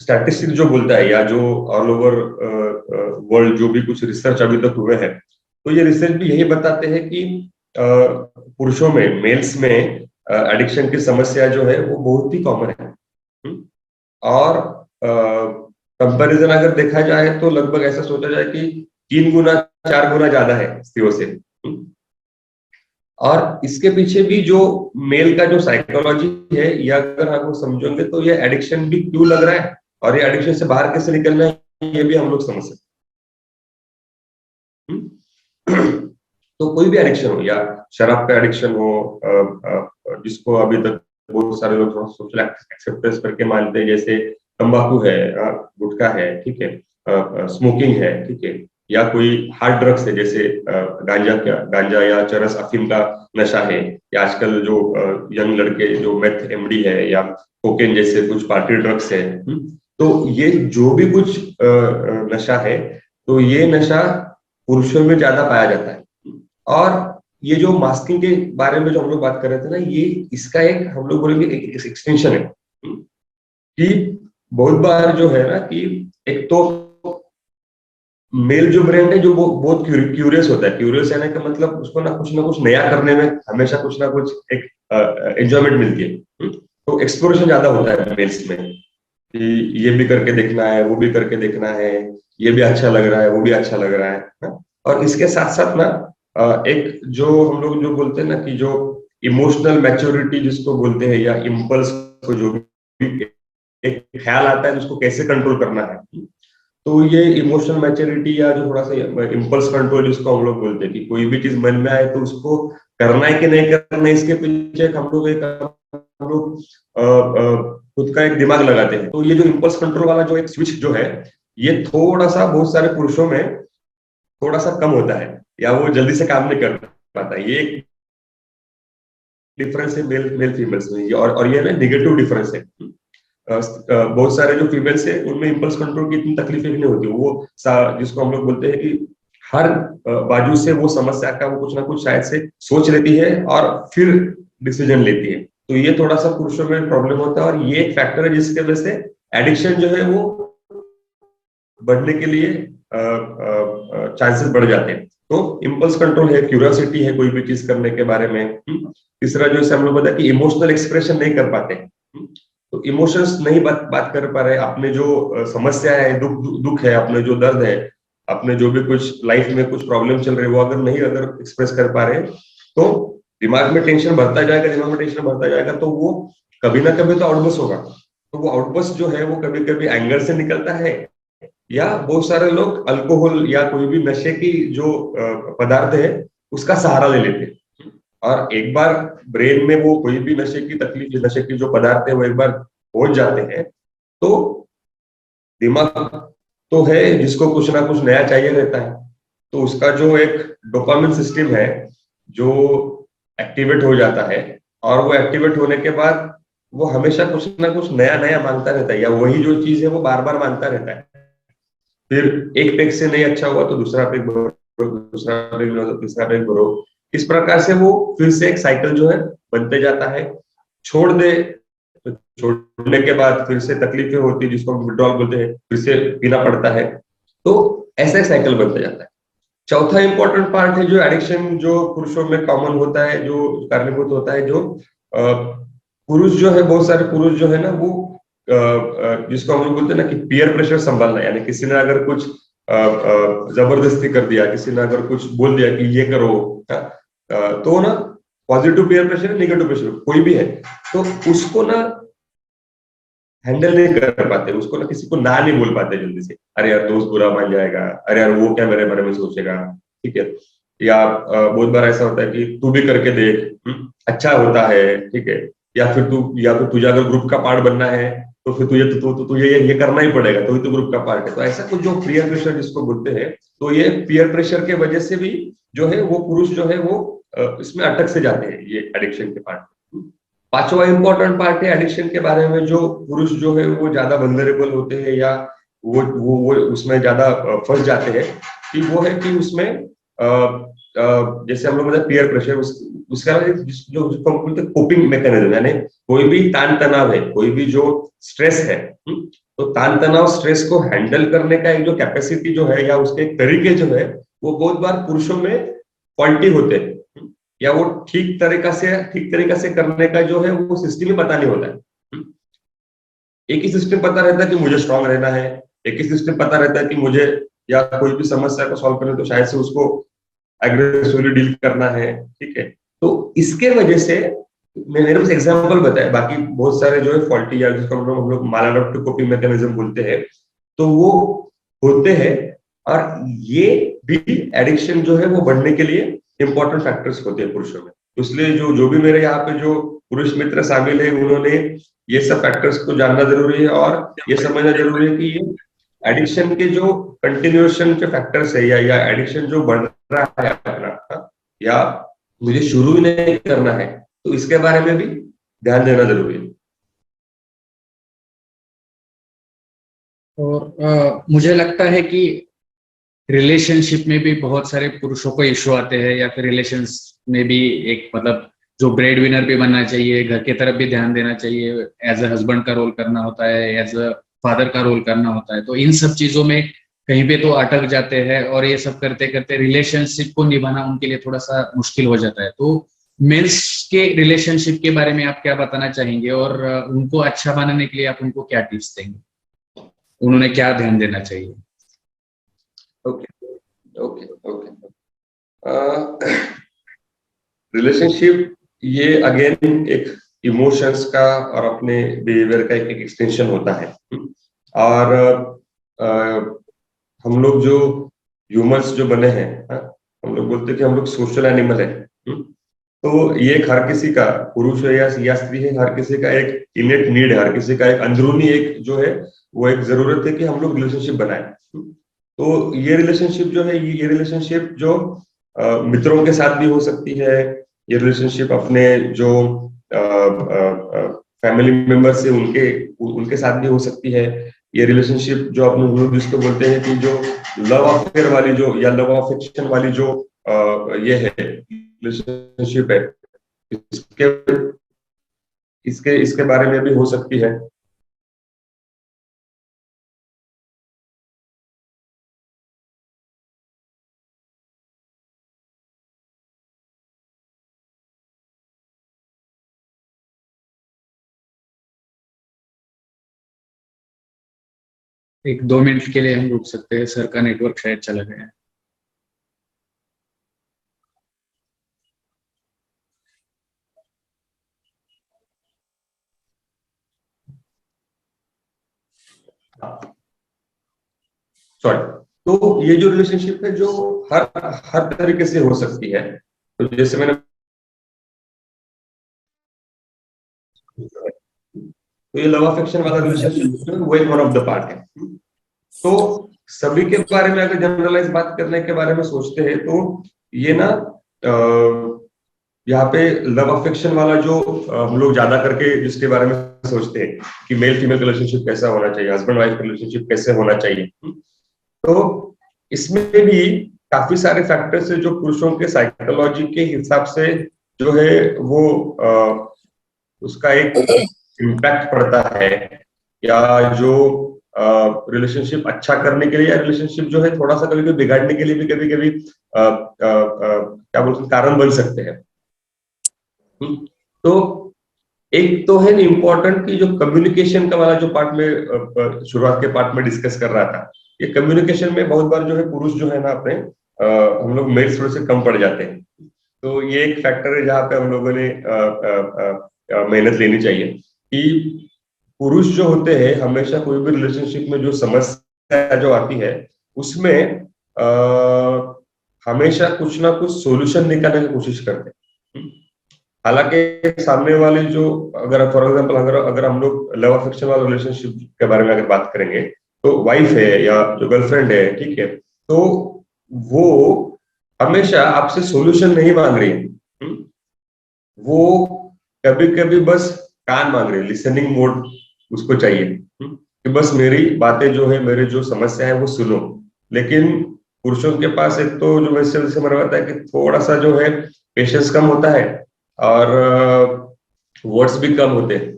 स्टैटिस्टिक्स जो बोलता है, या जो ऑल ओवर वर्ल्ड जो भी कुछ रिसर्च अभी तक हुए हैं, तो ये रिसर्च भी यही बताते हैं कि पुरुषों में, मेल्स में एडिक्शन की समस्या जो है वो बहुत ही कॉमन है। और कंपैरिजन अगर देखा जाए तो लगभग ऐसा सोचा जाए कि 3 गुना 4 गुना ज्यादा है स्त्रियों से। और इसके पीछे भी जो मेल का जो साइकोलॉजी है, या अगर हम समझेंगे तो ये एडिक्शन भी क्यों लग रहा है, और ये एडिक्शन से बाहर कैसे निकलना है, ये भी हम लोग समझ सकते हैं। तो कोई भी एडिक्शन हो, या शराब का एडिक्शन हो, जिसको अभी तक बहुत सारे लोग सोशल एक्सेप्टेंस करके मानते हैं, जैसे तंबाकू है, गुटखा है, ठीक है, स्मोकिंग है, ठीक है, या कोई हार्ड ड्रग्स है जैसे गांजा या चरस अफीम का नशा है, या आजकल जो यंग लड़के जो मेथ एमडी है या कोकेन जैसे कुछ पार्टी ड्रग्स है। तो ये जो भी कुछ नशा है, तो ये नशा पुरुषों में ज्यादा पाया जाता है। और ये जो मास्किंग के बारे में जो हम लोग बात कर रहे थे ना, ये इसका एक हम लोग बोलेंगे एक एक्सटेंशन है। कि बहुत बार जो है ना कि एक तो मेल जो ब्रेन है जो बहुत क्यूरियस होता है। क्यूरियस रहने का मतलब उसको ना कुछ नया करने में हमेशा कुछ ना कुछ एक एंजॉयमेंट मिलती है। तो एक्सप्लोरेशन ज्यादा होता है मेल्स में, कि ये भी करके देखना है, वो भी करके देखना है, ये भी अच्छा लग रहा है, वो भी अच्छा लग रहा है ना? और इसके साथ साथ ना एक जो हम लोग जो बोलते हैं ना कि जो इमोशनल मैच्योरिटी जिसको बोलते हैं, या इम्पल्स को जो भी एक ख्याल आता है उसको कैसे कंट्रोल करना है, तो ये इमोशनल मैच्योरिटी या जो थोड़ा सा इम्पल्स कंट्रोल जिसको हम लोग बोलते हैं, कि कोई भी चीज मन में आए तो उसको करना है कि नहीं करना है, इसके पीछे हम लोग खुद का एक दिमाग लगाते हैं। तो ये जो इम्पल्स कंट्रोल वाला जो एक स्विच जो है, ये थोड़ा सा बहुत सारे पुरुषों में थोड़ा सा कम होता है, या वो जल्दी से काम नहीं कर पाता। ये एक डिफरेंस है मेल फीमेल्स में, और ये ना नेगेटिव डिफरेंस है। बहुत सारे जो फीमेल्स है उनमें इम्पल्स कंट्रोल की इतनी तकलीफें नहीं होती। वो जिसको हम लोग बोलते हैं कि हर बाजू से वो समस्या का वो कुछ ना कुछ शायद से सोच लेती है और फिर डिसीजन लेती है। तो ये थोड़ा सा पुरुषों में प्रॉब्लम होता है, और ये एक फैक्टर है जिसके वजह से एडिक्शन जो है वो बढ़ने के लिए चांसेस बढ़ जाते हैं। तो इम्पल्स कंट्रोल है, क्यूरियोसिटी है कोई भी चीज करने के बारे में, तीसरा जो हम लोग बताया कि इमोशनल एक्सप्रेशन नहीं कर पाते। तो इमोशंस नहीं बात कर पा रहे, अपने जो समस्या है, दुख है, अपने जो दर्द है, अपने जो भी कुछ लाइफ में कुछ प्रॉब्लम चल रहे हैं, वो अगर एक्सप्रेस कर पा रहे तो दिमाग में टेंशन बढ़ता जाएगा, दिमाग में टेंशन बढ़ता जाएगा, तो वो कभी ना कभी तो आउटबर्स्ट होगा। तो वो आउटबर्स्ट जो है वो कभी कभी एंगर से निकलता है, या बहुत सारे लोग अल्कोहल या कोई भी नशे की जो पदार्थ है उसका सहारा ले लेते हैं। और एक बार ब्रेन में वो कोई भी नशे की तकलीफ, नशे की जो पदार्थ है वो एक बार पहुंच जाते हैं, तो दिमाग तो है जिसको कुछ ना कुछ नया चाहिए रहता है, तो उसका जो एक डोपामिन सिस्टम है जो एक्टिवेट हो जाता है, और वो एक्टिवेट होने के बाद वो हमेशा कुछ ना कुछ नया नया मांगता रहता है, या वही जो चीज है वो बार बार मांगता रहता है। फिर एक पेग से नहीं अच्छा हुआ तो दूसरा पेग भरो, दूसरा पेग भरो तो तीसरा पेग भरो। इस प्रकार से वो फिर से एक साइकिल जो है बनते जाता है। छोड़ दे तो छोड़ने के बाद फिर से तकलीफें होती है, जिसको हम विड्रॉल बोलते हैं, फिर से पीना पड़ता है। तो ऐसा एक साइकिल बनता जाता है। चौथा इंपॉर्टेंट पार्ट है जो एडिक्शन जो पुरुषों में कॉमन होता है, जो कारणीभूत होता है, जो पुरुष जो है, बहुत सारे पुरुष जो है ना वो जिसको हम लोग बोलते हैं ना कि पीयर प्रेशर संभालना, यानी किसी ने अगर कुछ जबरदस्ती कर दिया, किसी ने अगर कुछ बोल दिया कि ये करो, हाँ, तो ना positive peer pressure, negative pressure कोई भी है, तो उसको ना हैंडल नहीं कर पाते, उसको ना किसी को ना नहीं बोल पाते जल्दी से। अरे यार दोस्त बुरा मान जाएगा, अरे यार वो क्या मेरे बारे में सोचेगा, ठीक है। या बहुत बार ऐसा होता है कि तू भी करके देख, अच्छा होता है, ठीक है। या फिर तुझे अगर ग्रुप का पार्ट बनना है तो फिर तुझे ये करना ही पड़ेगा, तो ही तो ग्रुप का पार्ट है। तो ऐसा कुछ जो पीयर प्रेशर जिसको बोलते हैं, तो ये पीयर प्रेशर के वजह से भी जो है वो पुरुष जो है वो इसमें अटक से जाते हैं, ये एडिक्शन के पार्ट। पांचवा इंपॉर्टेंट पार्ट है एडिक्शन के बारे में, जो पुरुष जो है वो ज्यादा वल्नरेबल होते हैं, या वो उसमें ज्यादा फंस जाते हैं, कि वो है कि उसमें जैसे हम लोग मतलब पीयर प्रेशर, उसका जो जिसको हम बोलते हैं कोपिंग मैकेनिज्म, यानी कोई भी तान तनाव है, कोई भी जो स्ट्रेस है, तो तान तनाव स्ट्रेस को हैंडल करने का एक जो कैपेसिटी जो है, या उसके एक तरीके जो है, वो बहुत बार पुरुषों में फॉल्टी होते हैं, या वो ठीक तरीका से करने का जो है वो सिस्टम ही पता नहीं होता है। एक ही सिस्टम पता रहता है कि मुझे स्ट्रांग रहना है, एक ही सिस्टम पता रहता है कि मुझे या कोई भी समस्या को सॉल्व करना है तो शायद से उसको एग्रेसिवली डील करना है, ठीक है। तो इसके वजह से मैंने बस एग्जांपल बताया, बाकी बहुत सारे जो है फॉल्टी, या जिसको हम लोग मालाडॉप्टिव कोपिंग मैकेनिज्म बोलते हैं, तो वो होते हैं। और ये भी एडिक्शन जो है वो बढ़ने के लिए इंपॉर्टेंट फैक्टर्स होते हैं पुरुषों में। तो इसलिए जो जो भी मेरे यहाँ पे जो पुरुष मित्र शामिल है, उन्होंने ये सब फैक्टर्स को जानना जरूरी है, और ये समझना जरूरी है कि ये एडिक्शन के जो कंटिन्यूएशन के फैक्टर्स है, या एडिक्शन जो बढ़ रहा है अपना, या मुझे शुरू ही नहीं करना है, तो इसके बारे में भी ध्यान देना जरूरी है। और मुझे लगता है कि रिलेशनशिप में भी बहुत सारे पुरुषों को इश्यू आते हैं, या फिर रिलेशंस में भी एक मतलब जो ब्रेड विनर भी बनना चाहिए, घर की तरफ भी ध्यान देना चाहिए, एज अ हस्बैंड का रोल करना होता है, एज अ फादर का रोल करना होता है, तो इन सब चीजों में कहीं पे तो अटक जाते हैं, और ये सब करते करते रिलेशनशिप को निभाना उनके लिए थोड़ा सा मुश्किल हो जाता है। तो मेंस के रिलेशनशिप के बारे में आप क्या बताना चाहेंगे, और उनको अच्छा बनाने के लिए आप उनको क्या टिप्स देंगे, उन्होंने क्या ध्यान देना चाहिए? Okay, okay, okay. रिलेशनशिप ये अगेन एक इमोशंस का और अपने बिहेवियर का एक एक्सटेंशन होता है। और हम लोग जो ह्यूमंस जो बने हैं, हम लोग बोलते हैं कि हम लोग सोशल एनिमल है। तो ये एक हर किसी का, पुरुष है या स्त्री है, हर किसी का एक इनेट नीड है, हर किसी का एक अंदरूनी एक जो है वो एक जरूरत है कि हम लोग रिलेशनशिप बनाए। तो ये रिलेशनशिप जो है, ये रिलेशनशिप जो मित्रों के साथ भी हो सकती है, ये रिलेशनशिप अपने जो फैमिली मेंबर से उनके उनके साथ भी हो सकती है। ये रिलेशनशिप जो अपने लोग जिसको बोलते हैं कि जो लव अफेयर वाली जो, या लव अफेक्शन वाली जो ये है रिलेशनशिप है, इसके इसके इसके बारे में भी हो सकती है। एक 2 मिनट के लिए हम रुक सकते हैं, सर का नेटवर्क शायद चला गया है। सॉरी। तो ये जो रिलेशनशिप है जो हर हर तरीके से हो सकती है, तो जैसे मैंने, तो ये लव अफेक्शन वाला रिलेशनशिप वो एक वन ऑफ द पार्ट है। तो सभी के बारे में अगर जनरलाइज बात करने के बारे में सोचते हैं तो ये ना यहाँ पे लव अफेक्शन वाला जो हम लोग ज्यादा करके जिसके बारे में सोचते हैं कि मेल फीमेल रिलेशनशिप कैसा होना चाहिए, हस्बैंड वाइफ रिलेशनशिप कैसे होना चाहिए, तो इसमें भी काफी सारे फैक्टर्स है जो पुरुषों के साइकोलॉजी के हिसाब से जो है वो उसका एक इम्पैक्ट पड़ता है, या जो रिलेशनशिप अच्छा करने के लिए या रिलेशनशिप जो है थोड़ा सा कभी कभी बिगाड़ने के लिए भी कभी कभी क्या बोलते हैं कारण बन सकते हैं। तो एक तो है इम्पोर्टेंट कि जो कम्युनिकेशन का वाला जो पार्ट में शुरुआत के पार्ट में डिस्कस कर रहा था, ये कम्युनिकेशन में बहुत बार जो है पुरुष जो है ना अपने हम लोग मेल्स थोड़े से कम पड़ जाते हैं। तो ये एक फैक्टर है जहाँ पे हम लोगों ने मेहनत लेनी चाहिए कि पुरुष जो होते हैं हमेशा कोई भी रिलेशनशिप में जो समस्या जो आती है उसमें हमेशा कुछ ना कुछ सॉल्यूशन निकालने की कोशिश करते हैं। हालांकि सामने वाले जो अगर फॉर एग्जांपल अगर हम लोग लव अफेक्शन वाले रिलेशनशिप के बारे में अगर बात करेंगे तो वाइफ है या जो गर्लफ्रेंड है, ठीक है, तो वो हमेशा आपसे सॉल्यूशन नहीं मांग रही है, वो कभी कभी बस कान मांग रही है, लिसनिंग मोड उसको चाहिए कि बस मेरी बातें जो है मेरे जो समस्या है वो सुनो। लेकिन पुरुषों के पास एक तो जो वैसे मना है कि थोड़ा सा जो है पेशेंस कम होता है और वर्ड्स भी कम होते हैं,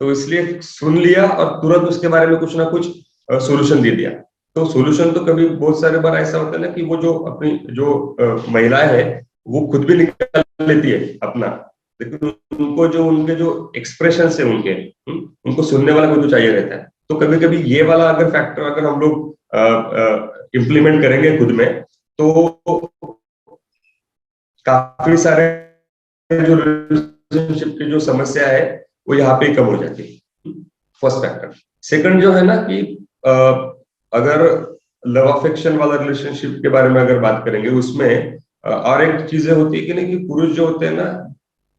तो इसलिए सुन लिया और तुरंत उसके बारे में कुछ ना कुछ सॉल्यूशन दे दिया। तो सॉल्यूशन तो कभी बहुत सारे बार ऐसा होता है ना कि वो जो अपनी जो महिलाएं है वो खुद भी निकाल लेती है अपना, लेकिन उनको जो उनके जो एक्सप्रेशन है उनके उनको सुनने वाला कोई तो चाहिए रहता है। तो कभी कभी ये वाला अगर फैक्टर अगर हम लोग इम्प्लीमेंट करेंगे खुद में तो काफी सारे जो रिलेशनशिप की जो समस्या है वो यहाँ पे कम हो जाती है, फर्स्ट फैक्टर। सेकंड जो है ना कि अगर लव अफेक्शन वाला रिलेशनशिप के बारे में अगर बात करेंगे उसमें और एक चीजें होती है कि नहीं कि पुरुष जो होते हैं ना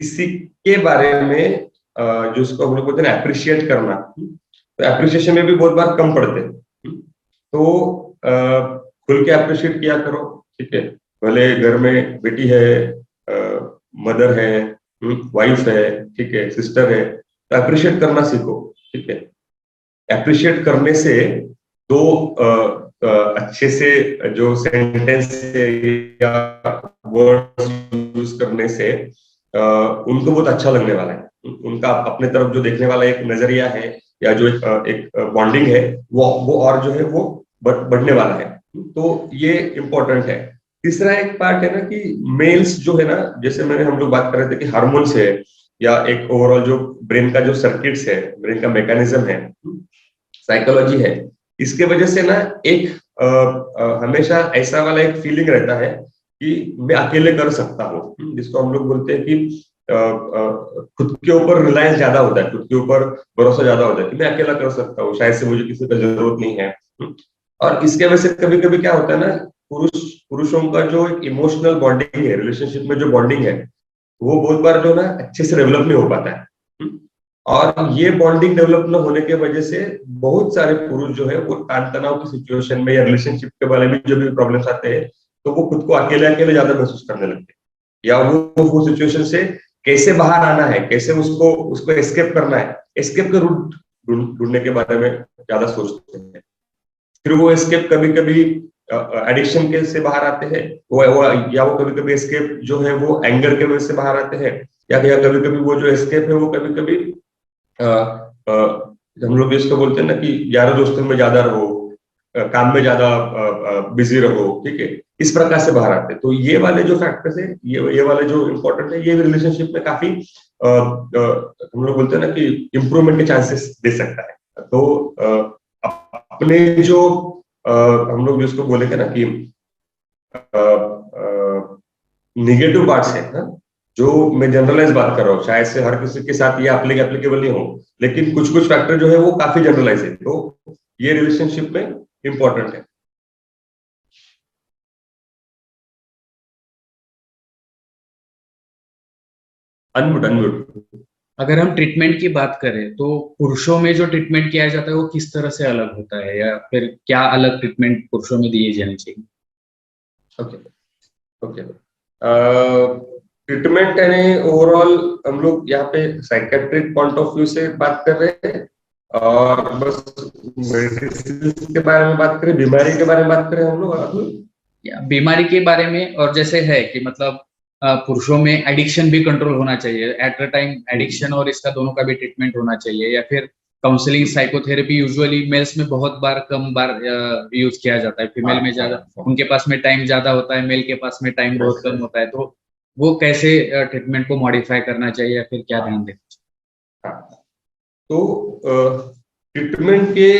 किसी के बारे में जो उसको हम लोग बोलते हैं अप्रिशिएट करना, तो अप्रिशिएशन में भी बहुत बार कम पड़ते हैं। तो खुल के अप्रिशिएट किया करो, ठीक है, भले घर में बेटी है, मदर है, वाइफ है, ठीक है, सिस्टर है, तो अप्रिशिएट करना सीखो, ठीक है। अप्रिशिएट करने से दो अच्छे से जो सेंटेंस या वर्ड्स यूज करने से उनको बहुत अच्छा लगने वाला है, उनका अपने तरफ जो देखने वाला एक नजरिया है या जो एक बॉन्डिंग है वो और जो है वो बढ़ने वाला है। तो ये इम्पोर्टेंट है। तीसरा एक पार्ट है ना कि मेल्स जो है ना, जैसे मैंने हम लोग बात कर रहे थे कि हार्मोन्स है या एक ओवरऑल जो ब्रेन का जो सर्किट्स है, ब्रेन का मैकेनिज्म है, साइकोलॉजी है, इसके वजह से ना एक हमेशा ऐसा वाला एक फीलिंग रहता है कि मैं अकेले कर सकता हूँ, जिसको हम लोग बोलते हैं कि खुद के ऊपर रिलायंस ज्यादा होता है, खुद के ऊपर भरोसा ज्यादा होता है कि मैं अकेला कर सकता हूँ, शायद से मुझे किसी का जरूरत नहीं है। और इसके वजह से कभी कभी क्या होता है ना, पुरुषों का जो एक इमोशनल बॉन्डिंग है, रिलेशनशिप में जो बॉन्डिंग है वो बहुत बार जो ना अच्छे से डेवलप नहीं हो पाता है। और ये बॉन्डिंग डेवलप न होने के वजह से बहुत सारे पुरुष जो है वो तान तनाव की सिचुएशन में या रिलेशनशिप के बारे में जो भी प्रॉब्लम्स आते हैं तो वो खुद को अकेले अकेले ज्यादा महसूस करने लगते हैं, या वो सिचुएशन से कैसे बाहर आना है, कैसे उसको एस्केप करना है, एस्केप के रूट ढूंढने के बारे में ज्यादा सोचते हैं। फिर वो एस्केप कभी कभी एडिक्शन के से बाहर आते हैं, या वो कभी कभी एस्केप जो है वो एंगर के वजह से बाहर आते हैं, या कभी कभी वो जो एस्केप है वो कभी कभी हम लोग इसको बोलते हैं ना कि यारों दोस्तों में ज्यादा रहो, काम में ज्यादा बिजी रहो, ठीक है, इस प्रकार से बाहर आते हैं। तो ये वाले जो फैक्टर्स है, ये वाले जो इम्पोर्टेंट है, ये रिलेशनशिप में काफी हम लोग बोलते हैं ना कि इम्प्रूवमेंट के चांसेस दे सकता है। तो अपने जो हम लोग जिसको बोलेंगे ना कि निगेटिव पार्ट्स है ना, जो मैं जनरलाइज बात कर रहा हूँ, शायद से हर किसी के साथ ये एप्लीकेबल नहीं हो, लेकिन कुछ कुछ फैक्टर जो है वो काफी जनरलाइज है, तो ये रिलेशनशिप में इंपॉर्टेंट है। Unmute unmute. अगर हम ट्रीटमेंट की बात करें तो पुरुषों में जो ट्रीटमेंट किया जाता है वो किस तरह से अलग होता है, या फिर क्या अलग ट्रीटमेंट पुरुषों में दिए जाने चाहिए? Okay okay. ट्रीटमेंट यानी ओवरऑल हम लोग यहाँ पे साइकेट्रिक पॉइंट ऑफ व्यू से बात कर रहे हैं, और बस मेडिसिन के बारे में बात करें, बीमारी के बारे में बात करें हम लोग? या बीमारी के बारे में, और जैसे है कि मतलब पुरुषों में एडिक्शन भी कंट्रोल होना चाहिए एट अ टाइम, एडिक्शन और इसका दोनों का भी ट्रीटमेंट होना चाहिए, या फिर काउंसलिंग साइकोथेरेपी यूजुअली मेल्स में बहुत बार कम बार यूज किया जाता है, फीमेल में ज्यादा, उनके पास में टाइम ज्यादा होता है, मेल के पास में टाइम बहुत कम होता है, तो वो कैसे ट्रीटमेंट को मॉडिफाई करना चाहिए या फिर क्या ध्यान देना चाहिए? तो ट्रीटमेंट के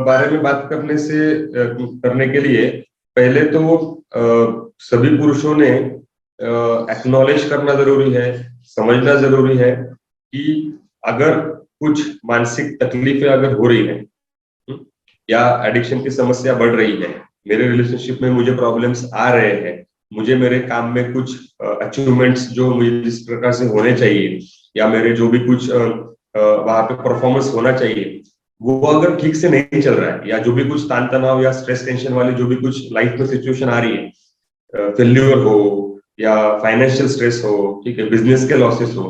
बारे में बात करने के लिए पहले तो सभी पुरुषों ने एक्नॉलेज करना जरूरी है, समझना जरूरी है कि अगर कुछ मानसिक तकलीफें अगर हो रही है, या एडिक्शन की समस्या बढ़ रही है, मेरे रिलेशनशिप में मुझे प्रॉब्लम्स आ रहे हैं, मुझे मेरे काम में कुछ अचीवमेंट्स जो मुझे जिस प्रकार से होने चाहिए, या मेरे जो भी कुछ वहां पे परफॉर्मेंस होना चाहिए, वो अगर ठीक से नहीं चल रहा है, या जो भी कुछ तान तनाव या स्ट्रेस टेंशन वाली जो भी कुछ लाइफ में सिचुएशन आ रही है, फेल्यूर हो या फाइनेंशियल स्ट्रेस हो, ठीक है, बिजनेस के लॉसेस हो,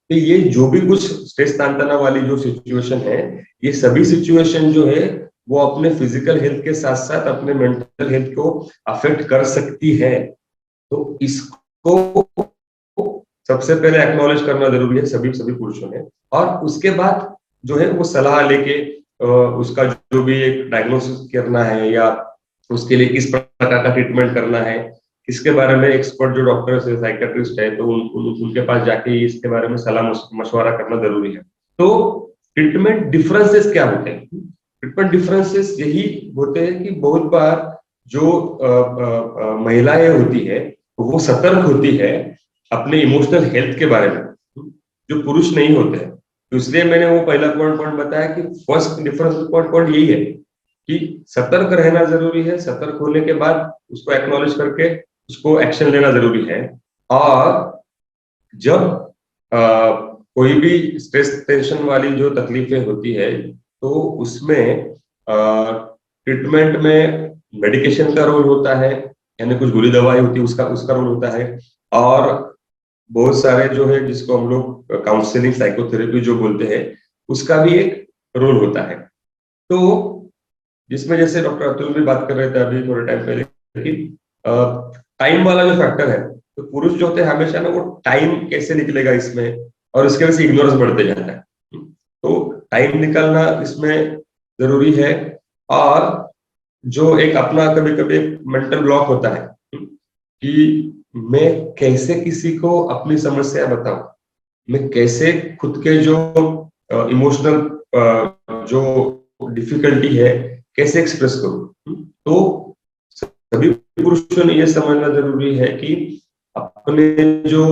तो ये जो भी कुछ स्ट्रेस तान तनाव वाली जो सिचुएशन है, ये सभी सिचुएशन जो है वो अपने फिजिकल हेल्थ के साथ साथ अपने मेंटल हेल्थ को अफेक्ट कर सकती है। तो इसको सबसे पहले एक्नॉलेज करना जरूरी है सभी पुरुषों ने, और उसके बाद जो है वो सलाह लेके उसका जो भी एक डायग्नोसिस करना है, या उसके लिए किस प्रकार का ट्रीटमेंट करना है, इसके बारे में एक्सपर्ट जो डॉक्टर है, साइकेट्रिस्ट है, तो उनके पास जाके इसके बारे में सलाह मशवरा करना जरूरी है। तो ट्रीटमेंट डिफरेंसेस क्या होते हैं? ट्रीटमेंट डिफरेंसेस यही होते हैं कि बहुत बार जो महिलाएं होती है वो सतर्क होती है अपने इमोशनल हेल्थ के बारे में, जो पुरुष नहीं होते हैं। तो इसलिए मैंने वो पहला पॉइंट बताया कि फर्स्ट डिफरेंस पॉइंट यही है कि सतर्क रहना जरूरी है, सतर्क होने के बाद उसको एक्नॉलेज करके उसको एक्शन लेना जरूरी है। और जब कोई भी स्ट्रेस टेंशन वाली जो तकलीफें होती है, तो उसमें ट्रीटमेंट में मेडिकेशन का रोल होता है, यानी कुछ गोली दवाई होती है उसका रोल होता है, और बहुत सारे जो है जिसको हम लोग काउंसलिंग साइकोथेरेपी जो बोलते हैं, उसका भी एक रोल होता है। तो जिसमें जैसे डॉक्टर अतुल भी बात कर रहे थे अभी थोड़े टाइम पहले कि टाइम वाला जो फैक्टर है, तो पुरुष जो होते हैं हमेशा ना वो टाइम कैसे निकलेगा इसमें, और उसके वजह से इग्नोरेंस बढ़ते जाता है। तो टाइम निकलना इसमें जरूरी है, और जो एक अपना कभी कभी मेंटल ब्लॉक होता है कि मैं कैसे किसी को अपनी समस्या बताऊं, मैं कैसे खुद के जो इमोशनल जो डिफिकल्टी है कैसे एक्सप्रेस करूं। तो सभी पुरुषों ने यह समझना जरूरी है कि अपने जो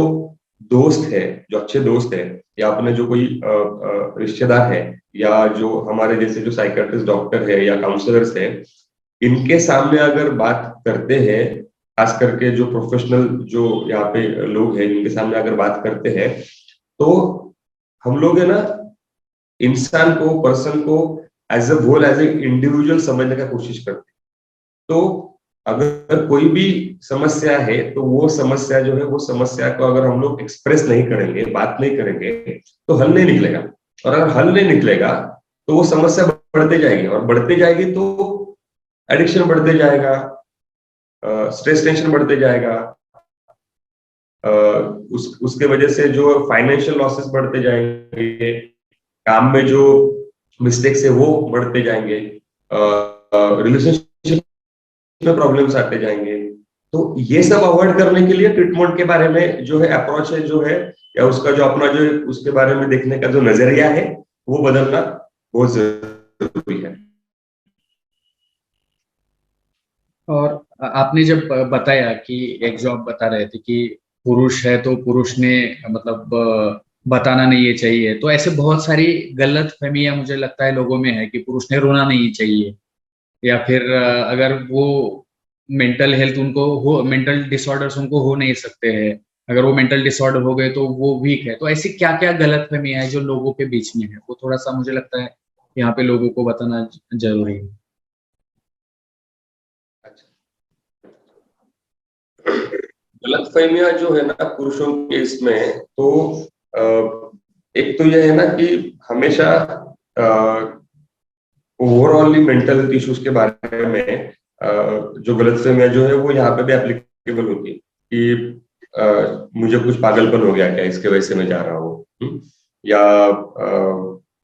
दोस्त है, जो अच्छे दोस्त है, या अपने जो कोई रिश्तेदार है, या जो हमारे जैसे जो साइकियाट्रिस्ट डॉक्टर है या काउंसलर्स है, इनके सामने अगर बात करते हैं, खास करके जो प्रोफेशनल जो यहाँ पे लोग हैं इनके सामने अगर बात करते हैं, तो हम लोग है ना इंसान को, पर्सन को as a whole, as a individual समझने का कोशिश करते हैं। तो अगर कोई भी समस्या है, तो वो समस्या जो है, वो समस्या को अगर हम लोग एक्सप्रेस नहीं करेंगे, बात नहीं करेंगे, तो हल नहीं निकलेगा। और अगर हल नहीं निकलेगा तो वो समस्या बढ़ते जाएगी, और बढ़ते जाएगी तो एडिक्शन बढ़ते जाएगा, स्ट्रेस टेंशन बढ़ते जाएगा, उसके वजह से जो फाइनेंशियल लॉसेस बढ़ते जाएंगे, काम में जो मिस्टेक्स है वो बढ़ते जाएंगे, रिलेशनशिप में प्रॉब्लम्स आते जाएंगे। तो ये सब अवॉइड करने के लिए ट्रीटमेंट के बारे में जो है अप्रोच है जो है, या उसका जो अपना जो उसके बारे में देखने का जो नजरिया है, वो बदलना बहुत जरूरी है। और आपने जब बताया कि एक जो आप बता रहे थे कि पुरुष है तो पुरुष ने मतलब बताना नहीं चाहिए, तो ऐसे बहुत सारी गलत फहमियां मुझे लगता है लोगों में है कि पुरुष ने रोना नहीं चाहिए, या फिर अगर वो मेंटल हेल्थ उनको हो, मेंटल डिसऑर्डर्स उनको हो नहीं सकते हैं, अगर वो मेंटल डिसऑर्डर हो गए तो वो वीक है। तो ऐसी क्या क्या गलत फहमियां है जो लोगों के बीच में है, वो थोड़ा सा मुझे लगता है यहाँ पे लोगों को बताना जरूरी है। गलतफहमियां जो है ना पुरुषों के इसमें, तो एक तो यह है ना कि हमेशा ओवरऑल मेंटल इश्यूज के बारे में जो गलतफहमियां जो है वो यहाँ पे भी एप्लीकेबल होती है कि मुझे कुछ पागलपन हो गया क्या, इसके वजह से मैं जा रहा हूँ, या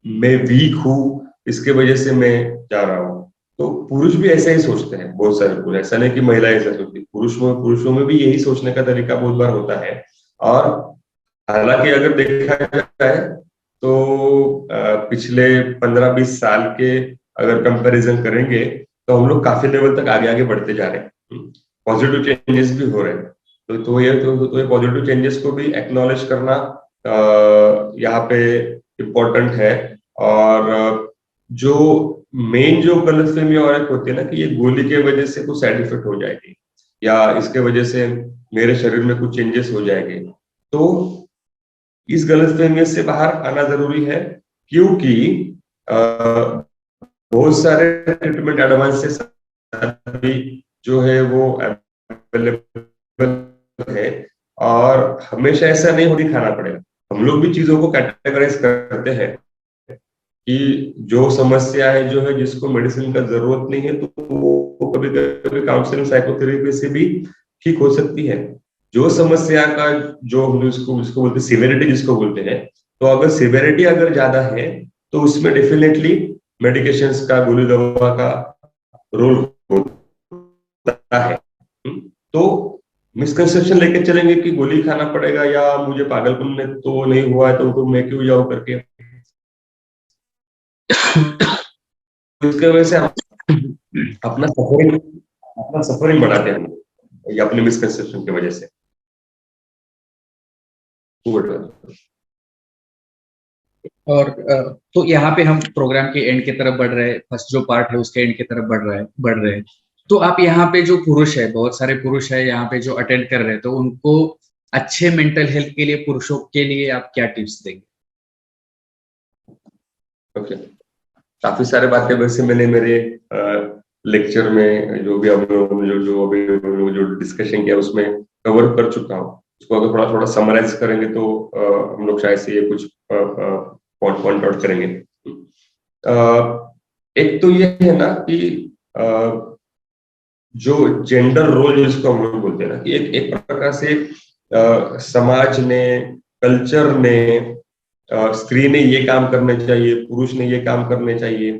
मैं वीक हूँ इसके वजह से मैं जा रहा हूँ। तो पुरुष भी ऐसा ही सोचते हैं, बहुत सारे पुरुष, ऐसा नहीं कि महिला ऐसा सोचती, पुरुषों में भी यही सोचने का तरीका बहुत बार होता है। और हालांकि अगर देखा जाए तो पिछले 15-20 साल के अगर कंपैरिजन करेंगे तो हम लोग काफी लेवल तक आगे आगे बढ़ते जा रहे हैं, पॉजिटिव चेंजेस भी हो रहे हैं। तो ये पॉजिटिव चेंजेस को भी एक्नॉलेज करना यहाँ पे इम्पोर्टेंट है। और जो मेन जो गलतफहमी और एक होती है ना कि ये गोली के वजह से कुछ साइड इफेक्ट हो जाएगी या इसके वजह से मेरे शरीर में कुछ चेंजेस हो जाएंगे, तो इस गलतफहमी से बाहर आना जरूरी है, क्योंकि बहुत सारे ट्रीटमेंट एडवांसेस अभी जो है वो अवेलेबल है, और हमेशा ऐसा नहीं होगी खाना पड़ेगा। हम लोग भी चीजों को कैटेगराइज करते हैं कि जो समस्या है जो है जिसको मेडिसिन का जरूरत नहीं है, तो वो कभी कभी काउंसलिंग साइकोथेरेपी से भी ठीक हो सकती है। जो समस्या का जो हम इसको बोलते हैं सिवियरिटी जिसको बोलते हैं, तो अगर सिवियरिटी अगर ज्यादा है तो उसमें डेफिनेटली मेडिकेशंस का, गोली दवा का रोल होता है। तो मिसकंसेप्शन लेके चलेंगे कि गोली खाना पड़ेगा या मुझे पागलपन में तो नहीं हुआ है तो मैं क्यों जाऊं करके, इसके वजह से अपना सफरिंग बढ़ाते हैं ये अपने मिसकंसेप्शन की वजह से। और तो यहाँ पे हम प्रोग्राम के एंड की तरफ बढ़ रहे हैं, फर्स्ट जो पार्ट है उसके एंड की तरफ बढ़ रहे हैं। तो आप यहाँ पे जो पुरुष है, बहुत सारे पुरुष है यहाँ पे जो अटेंड कर रहे हैं, तो उनको अच्छे मेंटल हेल्थ के लिए, पुरुषों के लिए आप क्या टिप्स देंगे? ओके, काफी सारे बातें वैसे मैंने मेरे लेक्चर में जो भी हम लोग जो अभी जो डिस्कशन किया उसमें कवर कर चुका हूँ। उसको अगर थोड़ा थोड़ा समराइज करेंगे तो हम लोग शायद से ये कुछ पॉइंट आउट करेंगे। एक तो ये है ना कि जो जेंडर रोल जिसको हम लोग बोलते हैं ना कि एक प्रकार से समाज ने, कल्चर ने, स्त्री ने ये काम करने चाहिए, पुरुष ने ये काम करने चाहिए,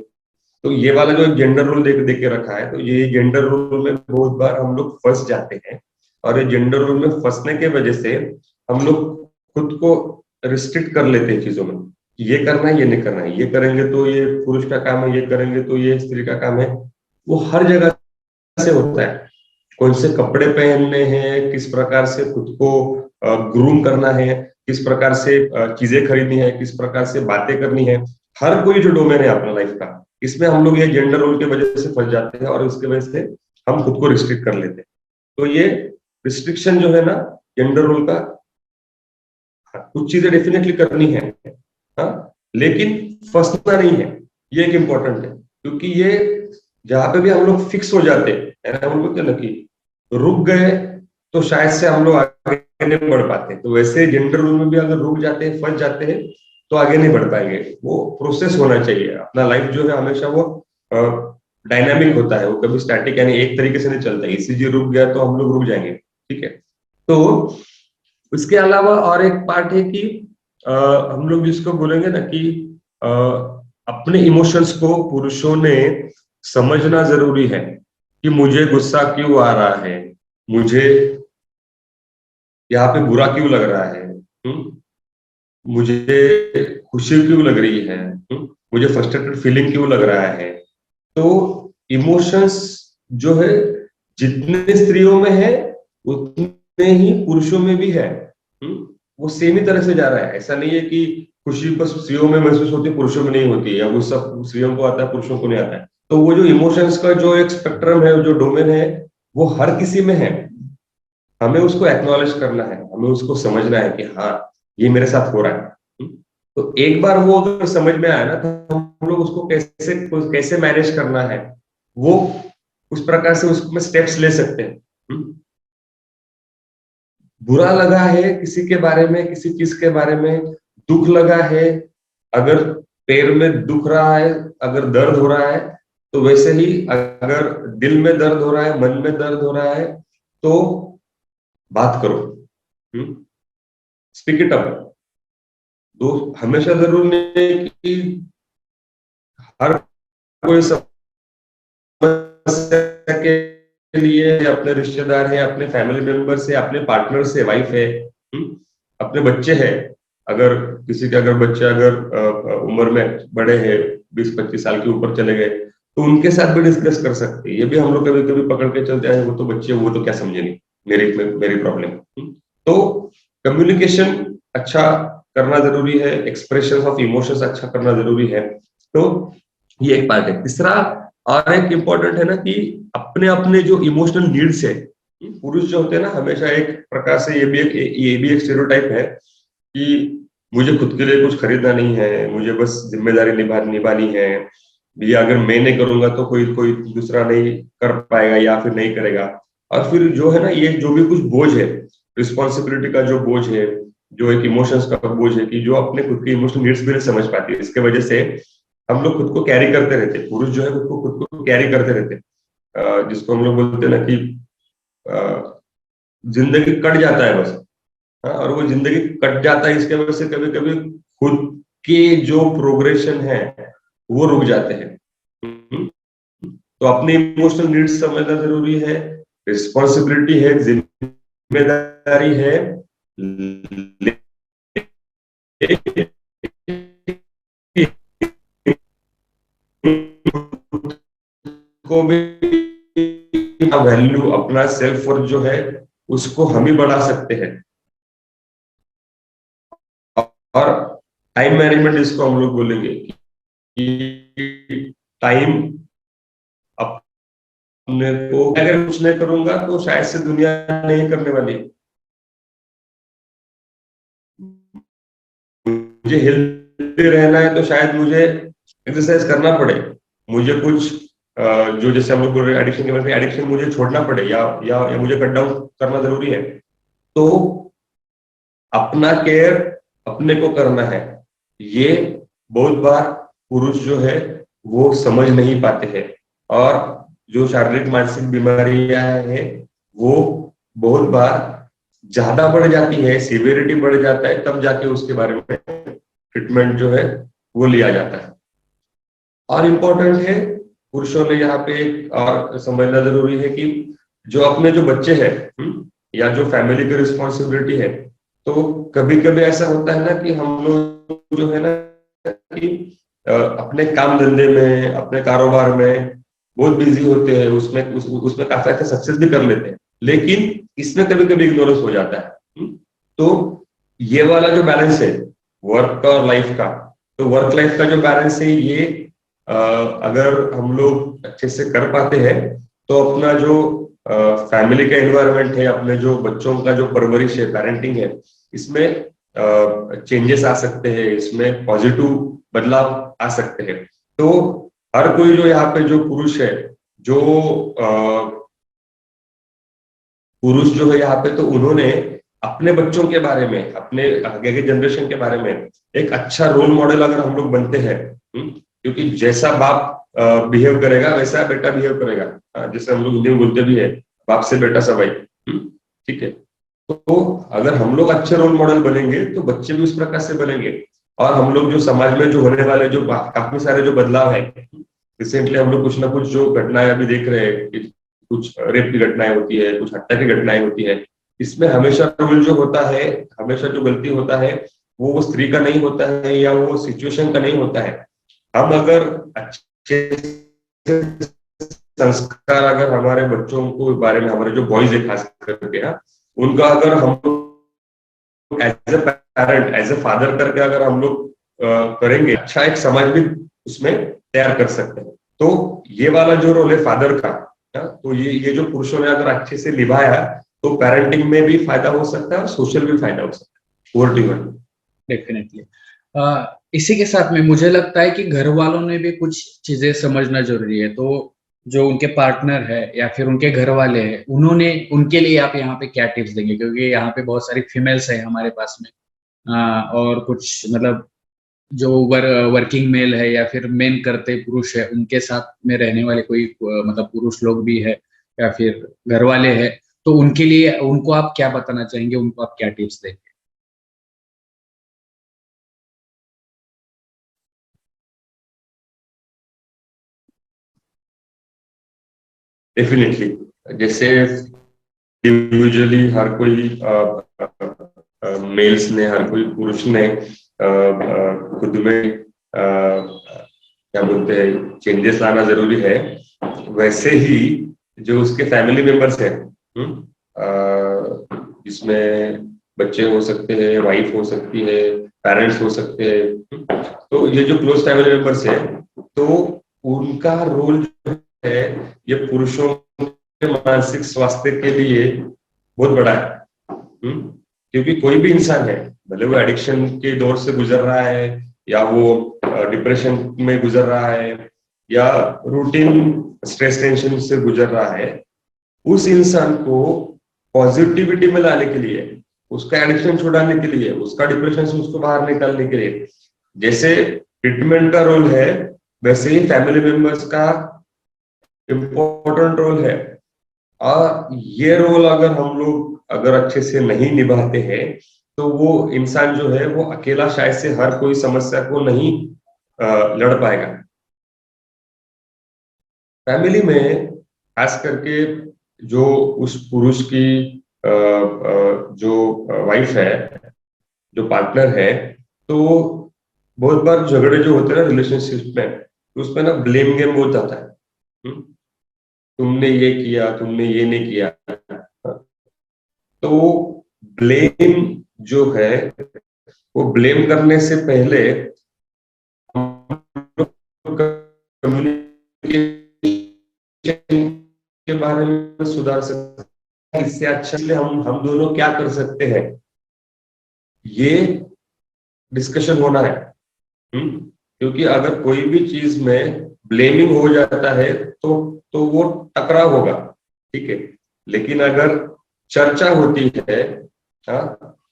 तो ये वाला जो जेंडर रोल देख के रखा है, तो ये जेंडर रोल में बहुत बार हम लोग फंस जाते हैं। और ये जेंडर रोल में फंसने के वजह से हम लोग खुद को रिस्ट्रिक्ट कर लेते हैं चीजों में, ये करना है, ये नहीं करना है, ये करेंगे तो ये पुरुष का काम है, ये करेंगे तो ये स्त्री का काम है। वो हर जगह से होता है, कौन से कपड़े पहनने हैं, किस प्रकार से खुद को ग्रूम करना है, किस प्रकार से चीजें खरीदनी है, किस प्रकार से बातें करनी है, हर कोई जो डोमेन है अपना लाइफ का, इसमें हम लोग ये जेंडर रोल की वजह से फंस जाते हैं और इसकी वजह से हम खुद को रिस्ट्रिक्ट कर लेते हैं। तो ये रिस्ट्रिक्शन जो है ना जेंडर रोल का, कुछ चीजें डेफिनेटली करनी है, हाँ, लेकिन फंसना नहीं है, ये एक इम्पोर्टेंट है। क्योंकि ये जहां पे भी हम लोग फिक्स हो जाते हैं, हम बोलते हैं ना कि रुक गए तो शायद से हम लोग आगे नहीं बढ़ पाते, तो वैसे जेंडर रोल में भी अगर रुक जाते हैं, फंस जाते हैं, तो आगे नहीं बढ़ पाएंगे। वो प्रोसेस होना चाहिए, अपना लाइफ जो है हमेशा वो डायनामिक होता है, वो कभी स्टैटिक यानी एक तरीके से नहीं चलता है। ईसीजी रुक गया तो हम लोग रुक जाएंगे, ठीक है। तो उसके अलावा और एक पार्ट है कि हम लोग जिसको बोलेंगे ना कि अपने इमोशंस को पुरुषों ने समझना जरूरी है कि मुझे गुस्सा क्यों आ रहा है, मुझे यहाँ पे बुरा क्यों लग रहा है, मुझे खुशी क्यों लग रही है, मुझे फ्रस्ट्रेटेड फीलिंग क्यों लग रहा है। तो इमोशंस जो है जितने स्त्रियों में है उतने ही पुरुषों में भी है। वो सेम ही तरह से जा रहा है। ऐसा नहीं है कि खुशी बस स्त्रियों में महसूस होती है, पुरुषों में नहीं होती है, या वो सब स्त्रियों को आता है पुरुषों को नहीं आता है। तो वो जो इमोशंस का जो एक स्पेक्ट्रम है, जो डोमेन है, वो हर किसी में है। हमें उसको एक्नॉलेज करना है, हमें उसको समझना है कि हाँ, ये मेरे साथ हो रहा है। तो एक बार वो अगर समझ में आया ना, तो हम लोग उसको कैसे कैसे मैनेज करना है, वो उस प्रकार से उसमें स्टेप्स ले सकते हैं। बुरा लगा है किसी के बारे में, किसी चीज के बारे में दुख लगा है, अगर पैर में दुख रहा है, अगर दर्द हो रहा है, तो वैसे ही अगर दिल में दर्द हो रहा है, मन में दर्द हो रहा है, तो बात करो, स्पीक इट अप। तो हमेशा जरूरी नहीं है कि हर कोई समस्या के लिए अपने रिश्तेदार है, अपने फैमिली मेंबर से, अपने पार्टनर से, वाइफ है, अपने बच्चे हैं, अगर किसी के अगर बच्चे अगर उम्र में बड़े हैं, 20-25 साल के ऊपर चले गए, तो उनके साथ भी डिस्कस कर सकते हैं। ये भी हम लोग कभी कभी पकड़ के चलते हैं, वो तो बच्चे, वो तो क्या समझेंगे मेरी प्रॉब्लम। तो कम्युनिकेशन अच्छा करना जरूरी है, एक्सप्रेशन ऑफ इमोशंस अच्छा करना जरूरी है। तो ये एक पार्ट है। तीसरा और एक इम्पोर्टेंट है ना, कि अपने अपने जो इमोशनल नीड्स है, पुरुष जो होते हैं ना, हमेशा एक प्रकार से ये भी एक स्टेरियोटाइप है कि मुझे खुद के लिए कुछ खरीदना नहीं है, मुझे बस जिम्मेदारी निभानी है, ये अगर मैं नहीं करूंगा तो कोई कोई दूसरा नहीं कर पाएगा या फिर नहीं करेगा। और फिर जो है ना, ये जो भी कुछ बोझ है, रिस्पॉन्सिबिलिटी का जो बोझ है, जो एक इमोशंस का बोझ है, कि जो अपने खुद के इमोशनल नीड्स भी नहीं समझ पाती है, इसके वजह से हम लोग खुद को कैरी करते रहते। पुरुष जो है खुद को कैरी करते रहते, जिसको हम लोग बोलते हैं ना कि जिंदगी कट जाता है बस। हाँ, और वो जिंदगी कट जाता है, इसके वजह से कभी कभी खुद के जो प्रोग्रेशन है वो रुक जाते हैं। तो अपने इमोशनल नीड्स समझना जरूरी है, रिस्पॉन्सिबिलिटी है, जिम्मेदारी है, को भी वैल्यू, अपना सेल्फ वर्थ जो है उसको हम ही बढ़ा सकते हैं। और टाइम मैनेजमेंट, इसको हम लोग बोलेंगे कि टाइम अपने को, अगर कुछ नहीं करूंगा तो शायद से दुनिया नहीं करने वाली। मुझे हेल्थी रहना है तो शायद मुझे एक्सरसाइज करना पड़े, मुझे कुछ जो जैसे हम लोग बोल रहे हैं एडिक्शन के बारे में, एडिक्शन मुझे छोड़ना पड़े, या मुझे कट डाउन करना जरूरी है। तो अपना केयर अपने को करना है, ये बहुत बार पुरुष जो है वो समझ नहीं पाते हैं। और जो शारीरिक मानसिक बीमारियां हैं वो बहुत बार ज्यादा बढ़ जाती है, सीवियरिटी बढ़ जाता है, तब जाके उसके बारे में ट्रीटमेंट जो है वो लिया जाता है। और इम्पोर्टेंट है, पुरुषों ने यहाँ पे एक और समझना जरूरी है कि जो अपने जो बच्चे हैं, या जो फैमिली की रिस्पॉन्सिबिलिटी है, तो कभी कभी ऐसा होता है ना कि हम लोग जो है ना कि अपने काम धंधे में, अपने कारोबार में बहुत बिजी होते हैं, उसमें काफी अच्छा सक्सेस भी कर लेते हैं, लेकिन इसमें कभी कभी इग्नोरेंस हो जाता है। तो ये वाला जो बैलेंस है वर्क और लाइफ का, तो वर्क लाइफ का जो बैलेंस है, ये अगर हम लोग अच्छे से कर पाते हैं, तो अपना जो फैमिली का एनवायरनमेंट है, अपने जो बच्चों का जो परवरिश है, पेरेंटिंग है, इसमें चेंजेस आ सकते हैं, इसमें पॉजिटिव बदलाव आ सकते हैं। तो हर कोई जो यहाँ पे जो पुरुष है, जो पुरुष जो है यहाँ पे, तो उन्होंने अपने बच्चों के बारे में, अपने आगे के जनरेशन के बारे में एक अच्छा रोल मॉडल अगर हम लोग बनते हैं, क्योंकि जैसा बाप बिहेव करेगा वैसा बेटा बिहेव करेगा, जैसे हम लोग हिंदी में बोलते भी है, बाप से बेटा सवाई। ठीक है, तो अगर हम लोग अच्छे रोल मॉडल बनेंगे तो बच्चे भी उस प्रकार से बनेंगे। और हम लोग जो समाज में जो होने वाले जो काफी सारे जो बदलाव है, रिसेंटली हम लोग कुछ ना कुछ जो घटनाएं अभी देख रहे हैं कि कुछ रेप की घटनाएं होती है, कुछ हत्या की घटनाएं होती है, इसमें हमेशा रोल जो होता है, हमेशा जो गलती होता है, वो स्त्री का नहीं होता है, या वो सिचुएशन का नहीं होता है। हम अगर अच्छे संस्कार अगर हमारे बच्चों को बारे में, हमारे जो बॉयज है खास करके, उनका अगर हम as a parent, as a father करके अगर हम लोग करेंगे, अच्छा एक समाज भी उसमें तैयार कर सकते हैं। तो ये वाला जो रोल है फादर का, तो ये जो पुरुषों ने अगर अच्छे से निभाया तो पेरेंटिंग में भी फायदा हो सकता है और सोशल भी फायदा हो सकता है। Over to you. डेफिनेटली। इसी के साथ में मुझे लगता है कि घर वालों ने भी कुछ चीजें समझना जरूरी है। तो जो उनके पार्टनर है या फिर उनके घर वाले हैं, उन्होंने उनके लिए आप यहाँ पे क्या टिप्स देंगे? क्योंकि यहाँ पे बहुत सारी फीमेल्स है हमारे पास में, और कुछ मतलब जो वर्किंग मेल है या फिर मेन करते पुरुष है, उनके साथ में रहने वाले कोई मतलब पुरुष लोग भी है या फिर घर वाले हैं, तो उनके लिए उनको आप क्या बताना चाहेंगे, उनको आप क्या टिप्स देंगे? डेफिनेटली, जैसे इंडिविजुअली हर कोई मेल्स ने, हर कोई पुरुष ने खुद में क्या बोलते हैं चेंजेस लाना जरूरी है, वैसे ही जो उसके फैमिली मेंबर्स हैं, जिसमें बच्चे हो सकते हैं, वाइफ हो सकती है, पेरेंट्स हो सकते हैं, तो ये जो क्लोज फैमिली मेंबर्स है, तो उनका रोल जो है ये पुरुषों के मानसिक स्वास्थ्य के लिए बहुत बड़ा है। क्योंकि कोई भी इंसान है, भले वो एडिक्शन के दौर से गुजर रहा है या वो डिप्रेशन में गुजर रहा है या रूटीन स्ट्रेस टेंशन से गुजर रहा है, उस इंसान को पॉजिटिविटी में लाने के लिए, उसका एडिक्शन छुड़ाने के लिए, उसका डिप्रेशन से उसको बाहर निकालने के लिए जैसे ट्रीटमेंट का रोल है, वैसे ही फैमिली मेंबर्स का इम्पोर्टेंट रोल है। और ये रोल अगर हम लोग अगर अच्छे से नहीं निभाते हैं तो वो इंसान जो है वो अकेला शायद से हर कोई समस्या को नहीं लड़ पाएगा। फैमिली में खास करके जो उस पुरुष की जो वाइफ है, जो पार्टनर है, तो बहुत बार झगड़े जो होते हैं ना रिलेशनशिप में, तो उसमें ना ब्लेम गेम बहुत आता है। तुमने ये किया, तुमने ये नहीं किया। तो ब्लेम जो है वो ब्लेम करने से पहले कम्युनिकेशन के बारे में सुधार सकते हैं। इससे अच्छा हम दोनों क्या कर सकते हैं, ये डिस्कशन होना है। क्योंकि अगर कोई भी चीज में ब्लेमिंग हो जाता है तो वो टकराव होगा, ठीक है। लेकिन अगर चर्चा होती है,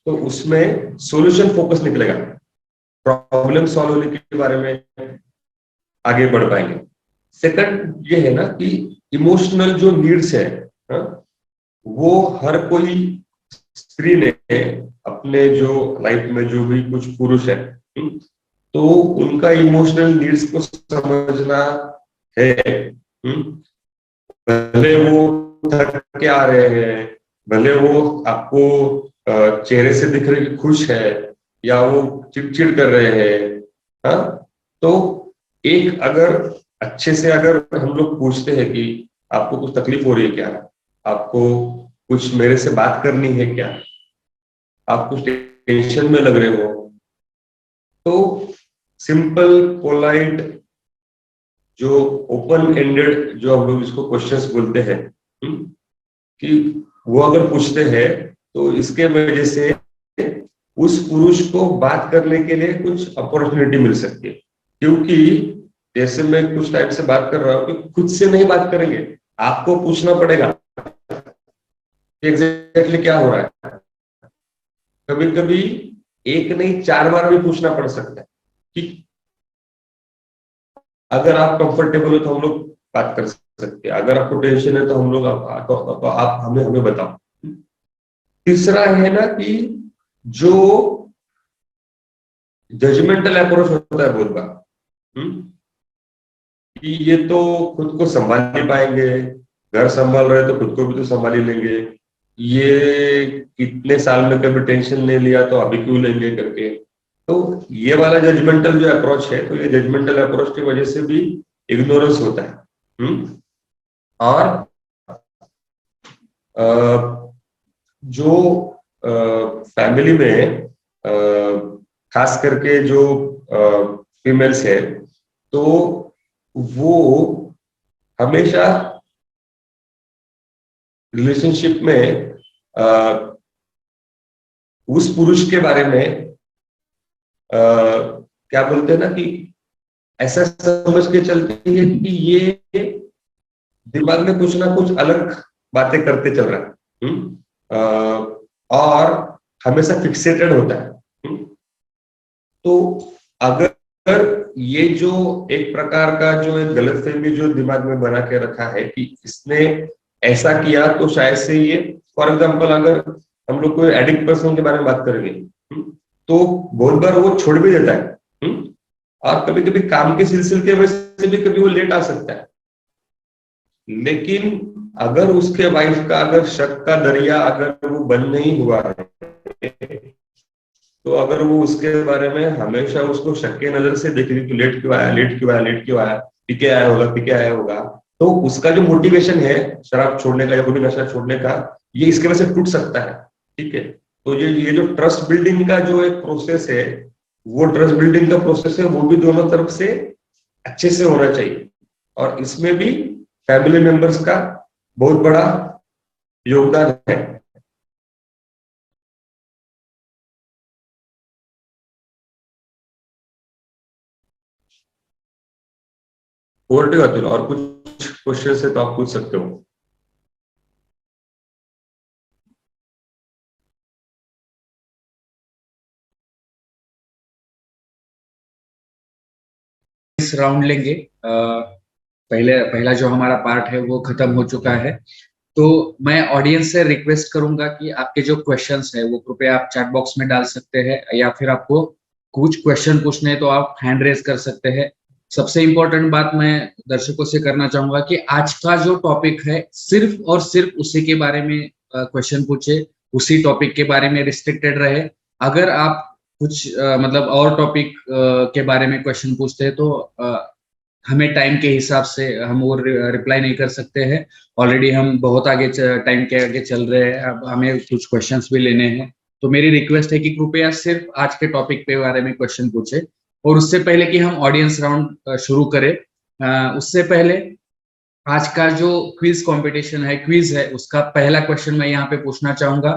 तो उसमें सॉल्यूशन फोकस निकलेगा, प्रॉब्लम सॉल्व होने के बारे में आगे बढ़ पाएंगे। सेकंड ये है ना कि इमोशनल जो नीड्स है, वो हर कोई स्त्री ने अपने जो लाइफ में जो भी कुछ पुरुष है, तो उनका इमोशनल नीड्स को समझना है। भले वो थक के आ रहे हैं, भले वो आपको चेहरे से दिख रहे कि खुश है या वो चिड़चिड़ कर रहे हैं, तो एक अगर अच्छे से अगर हम लोग पूछते हैं कि आपको कुछ तकलीफ हो रही है क्या, आपको कुछ मेरे से बात करनी है क्या, आप कुछ टेंशन में लग रहे हो, तो सिंपल पोलाइट जो ओपन एंडेड जो हम लोग इसको क्वेश्चंस बोलते हैं, कि वो अगर पूछते हैं तो इसके वजह से उस पुरुष को बात करने के लिए कुछ अपॉर्चुनिटी मिल सकती है। क्योंकि जैसे मैं कुछ टाइम से बात कर रहा हूं कि खुद से नहीं बात करेंगे, आपको पूछना पड़ेगा एग्जैक्टली क्या हो रहा है। कभी कभी एक नहीं 4 बार भी पूछना पड़ सकता है कि अगर आप कंफर्टेबल हो तो हम लोग बात कर सकते हैं, अगर आपको टेंशन है तो हम लोग तो आप हमें बताओ। तीसरा है ना कि जो जजमेंटल अप्रोच होता है बहुत बार, कि ये तो खुद को संभाल नहीं पाएंगे, घर संभाल रहे तो खुद को भी तो संभाल ही लेंगे, ये कितने साल में कभी टेंशन नहीं लिया तो अभी क्यों लेंगे करके। तो ये वाला जजमेंटल जो अप्रोच है, तो ये जजमेंटल अप्रोच की वजह से भी इग्नोरेंस होता है। और जो फैमिली में खास करके जो फीमेल्स है, तो वो हमेशा रिलेशनशिप में उस पुरुष के बारे में क्या बोलते हैं ना कि ऐसा समझ के चलती है कि ये दिमाग में कुछ ना कुछ अलग बातें करते चल रहा है, और हमेशा फिक्सेटेड होता है। तो अगर ये जो एक प्रकार का जो एक गलतफहमी जो दिमाग में बना के रखा है कि इसने ऐसा किया तो शायद से ये, फॉर एग्जांपल अगर हम लोग कोई एडिक्ट पर्सन के बारे में बात करेंगे, तो बहुत बार वो छोड़ भी देता है, और कभी कभी काम के सिलसिले की वजह से भी कभी वो लेट आ सकता है। लेकिन अगर उसके वाइफ का अगर शक का दरिया अगर वो बंद नहीं हुआ है, तो अगर वो उसके बारे में हमेशा उसको शक के नजर से देख रही, तो लेट क्यों आया, लेट क्यों आया, लेट क्यों आया, पी के आया होगा, पी के आया होगा, तो उसका जो मोटिवेशन है शराब छोड़ने का या कोई भी नशा छोड़ने का, ये इसके वजह से टूट सकता है। ठीक है, तो ये जो ट्रस्ट बिल्डिंग का जो एक प्रोसेस है, वो ट्रस्ट बिल्डिंग का प्रोसेस है, वो भी दोनों तरफ से अच्छे से होना चाहिए, और इसमें भी फैमिली मेंबर्स का बहुत बड़ा योगदान है। अतुल, और कुछ क्वेश्चन है तो आप पूछ सकते हो। इस राउंड लेंगे। पहला जो हमारा पार्ट है वो खत्म हो चुका है, तो मैं ऑडियंस से रिक्वेस्ट करूंगा कि आपके जो क्वेश्चंस है वो कृपया आप चैट बॉक्स में डाल सकते हैं, या फिर आपको कुछ क्वेश्चन पूछने हैं तो आप हैंड रेज कर सकते हैं। सबसे इंपॉर्टेंट बात मैं दर्शकों से करना चाहूंगा कि आज का जो टॉपिक है सिर्फ और सिर्फ उसी के बारे में क्वेश्चन पूछे, उसी टॉपिक के बारे में रिस्ट्रिक्टेड रहे। अगर आप कुछ मतलब और टॉपिक के बारे में क्वेश्चन पूछते हैं तो हमें टाइम के हिसाब से हम वो रिप्लाई नहीं कर सकते हैं। ऑलरेडी हम बहुत आगे टाइम के आगे चल रहे हैं, अब हमें कुछ क्वेश्चंस भी लेने हैं, तो मेरी रिक्वेस्ट है कि कृपया सिर्फ आज के टॉपिक पे बारे में क्वेश्चन पूछे। और उससे पहले कि हम ऑडियंस राउंड शुरू करें, उससे पहले आज का जो क्विज कंपटीशन है, क्विज है, उसका पहला क्वेश्चन मैं यहाँ पे पूछना चाहूंगा।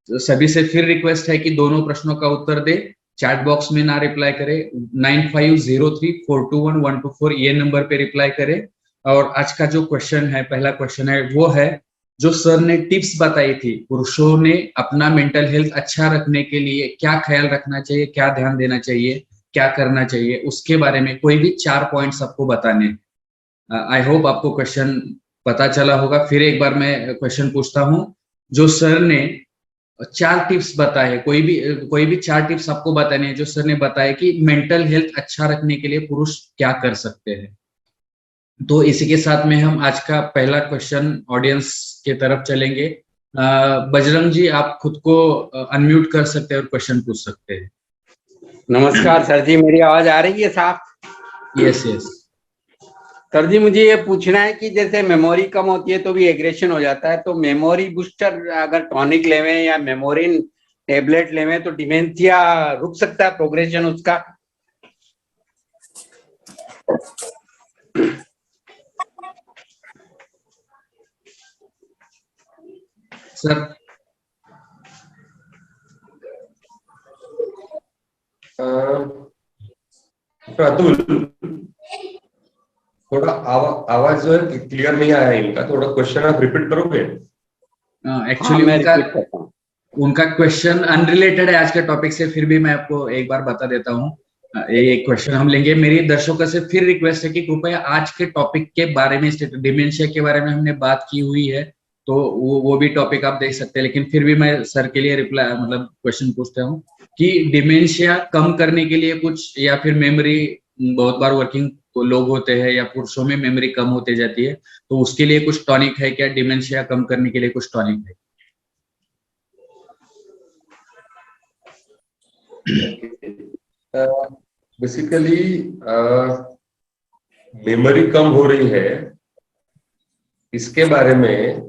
तो सभी से फिर रिक्वेस्ट है कि दोनों प्रश्नों का उत्तर दे, चैट बॉक्स में ना रिप्लाई करे, 9503421124 ये नंबर पे रिप्लाई करे। और आज का जो क्वेश्चन है, पहला क्वेश्चन है, वो है जो सर ने टिप्स बताई थी, पुरुषों ने अपना मेंटल हेल्थ अच्छा रखने के लिए क्या ख्याल रखना चाहिए, क्या ध्यान देना चाहिए, क्या करना चाहिए, उसके बारे में कोई भी 4 पॉइंट्स आपको बताने। आई होप आपको क्वेश्चन पता चला होगा। फिर एक बार मैं क्वेश्चन पूछता हूँ। जो सर ने 4 टिप्स बताए, कोई भी 4 टिप्स आपको बताने हैं जो सर ने बताया कि मेंटल हेल्थ अच्छा रखने के लिए पुरुष क्या कर सकते हैं। तो इसी के साथ में हम आज का पहला क्वेश्चन ऑडियंस के तरफ चलेंगे। बजरंग जी, आप खुद को अनम्यूट कर सकते हैं और क्वेश्चन पूछ सकते हैं। नमस्कार सर जी, मेरी आवाज आ रही है साफ? Yes yes. सर जी, मुझे ये पूछना है कि जैसे मेमोरी कम होती है तो भी एग्रेशन हो जाता है, तो मेमोरी बूस्टर अगर टॉनिक लेवें या मेमोरिन टेबलेट लेवें तो डिमेंशिया रुक सकता है प्रोग्रेशन उसका? सर अतुल, थोड़ा आवाज जो है क्लियर नहीं आया इनका, थोड़ा क्वेश्चन आप रिपीट करोगे? एक्चुअली उनका क्वेश्चन अनरिलेटेड है आज के टॉपिक से, फिर भी मैं आपको एक बार बता देता हूँ। ये क्वेश्चन हम लेंगे। मेरी दर्शकों से फिर रिक्वेस्ट है कि कृपया आज के टॉपिक के बारे में, डिमेंशिया के बारे में हमने बात की हुई है, तो वो भी टॉपिक आप देख सकते हैं। लेकिन फिर भी मैं सर के लिए रिप्लाई मतलब क्वेश्चन पूछता हूँ कि डिमेंशिया कम करने के लिए कुछ, या फिर मेमोरी, बहुत बार वर्किंग लोग होते हैं या पुरुषों में मेमोरी कम होती जाती है, तो उसके लिए कुछ टॉनिक है क्या? डिमेंशिया कम करने के लिए कुछ टॉनिक है? बेसिकली मेमोरी कम हो रही है, इसके बारे में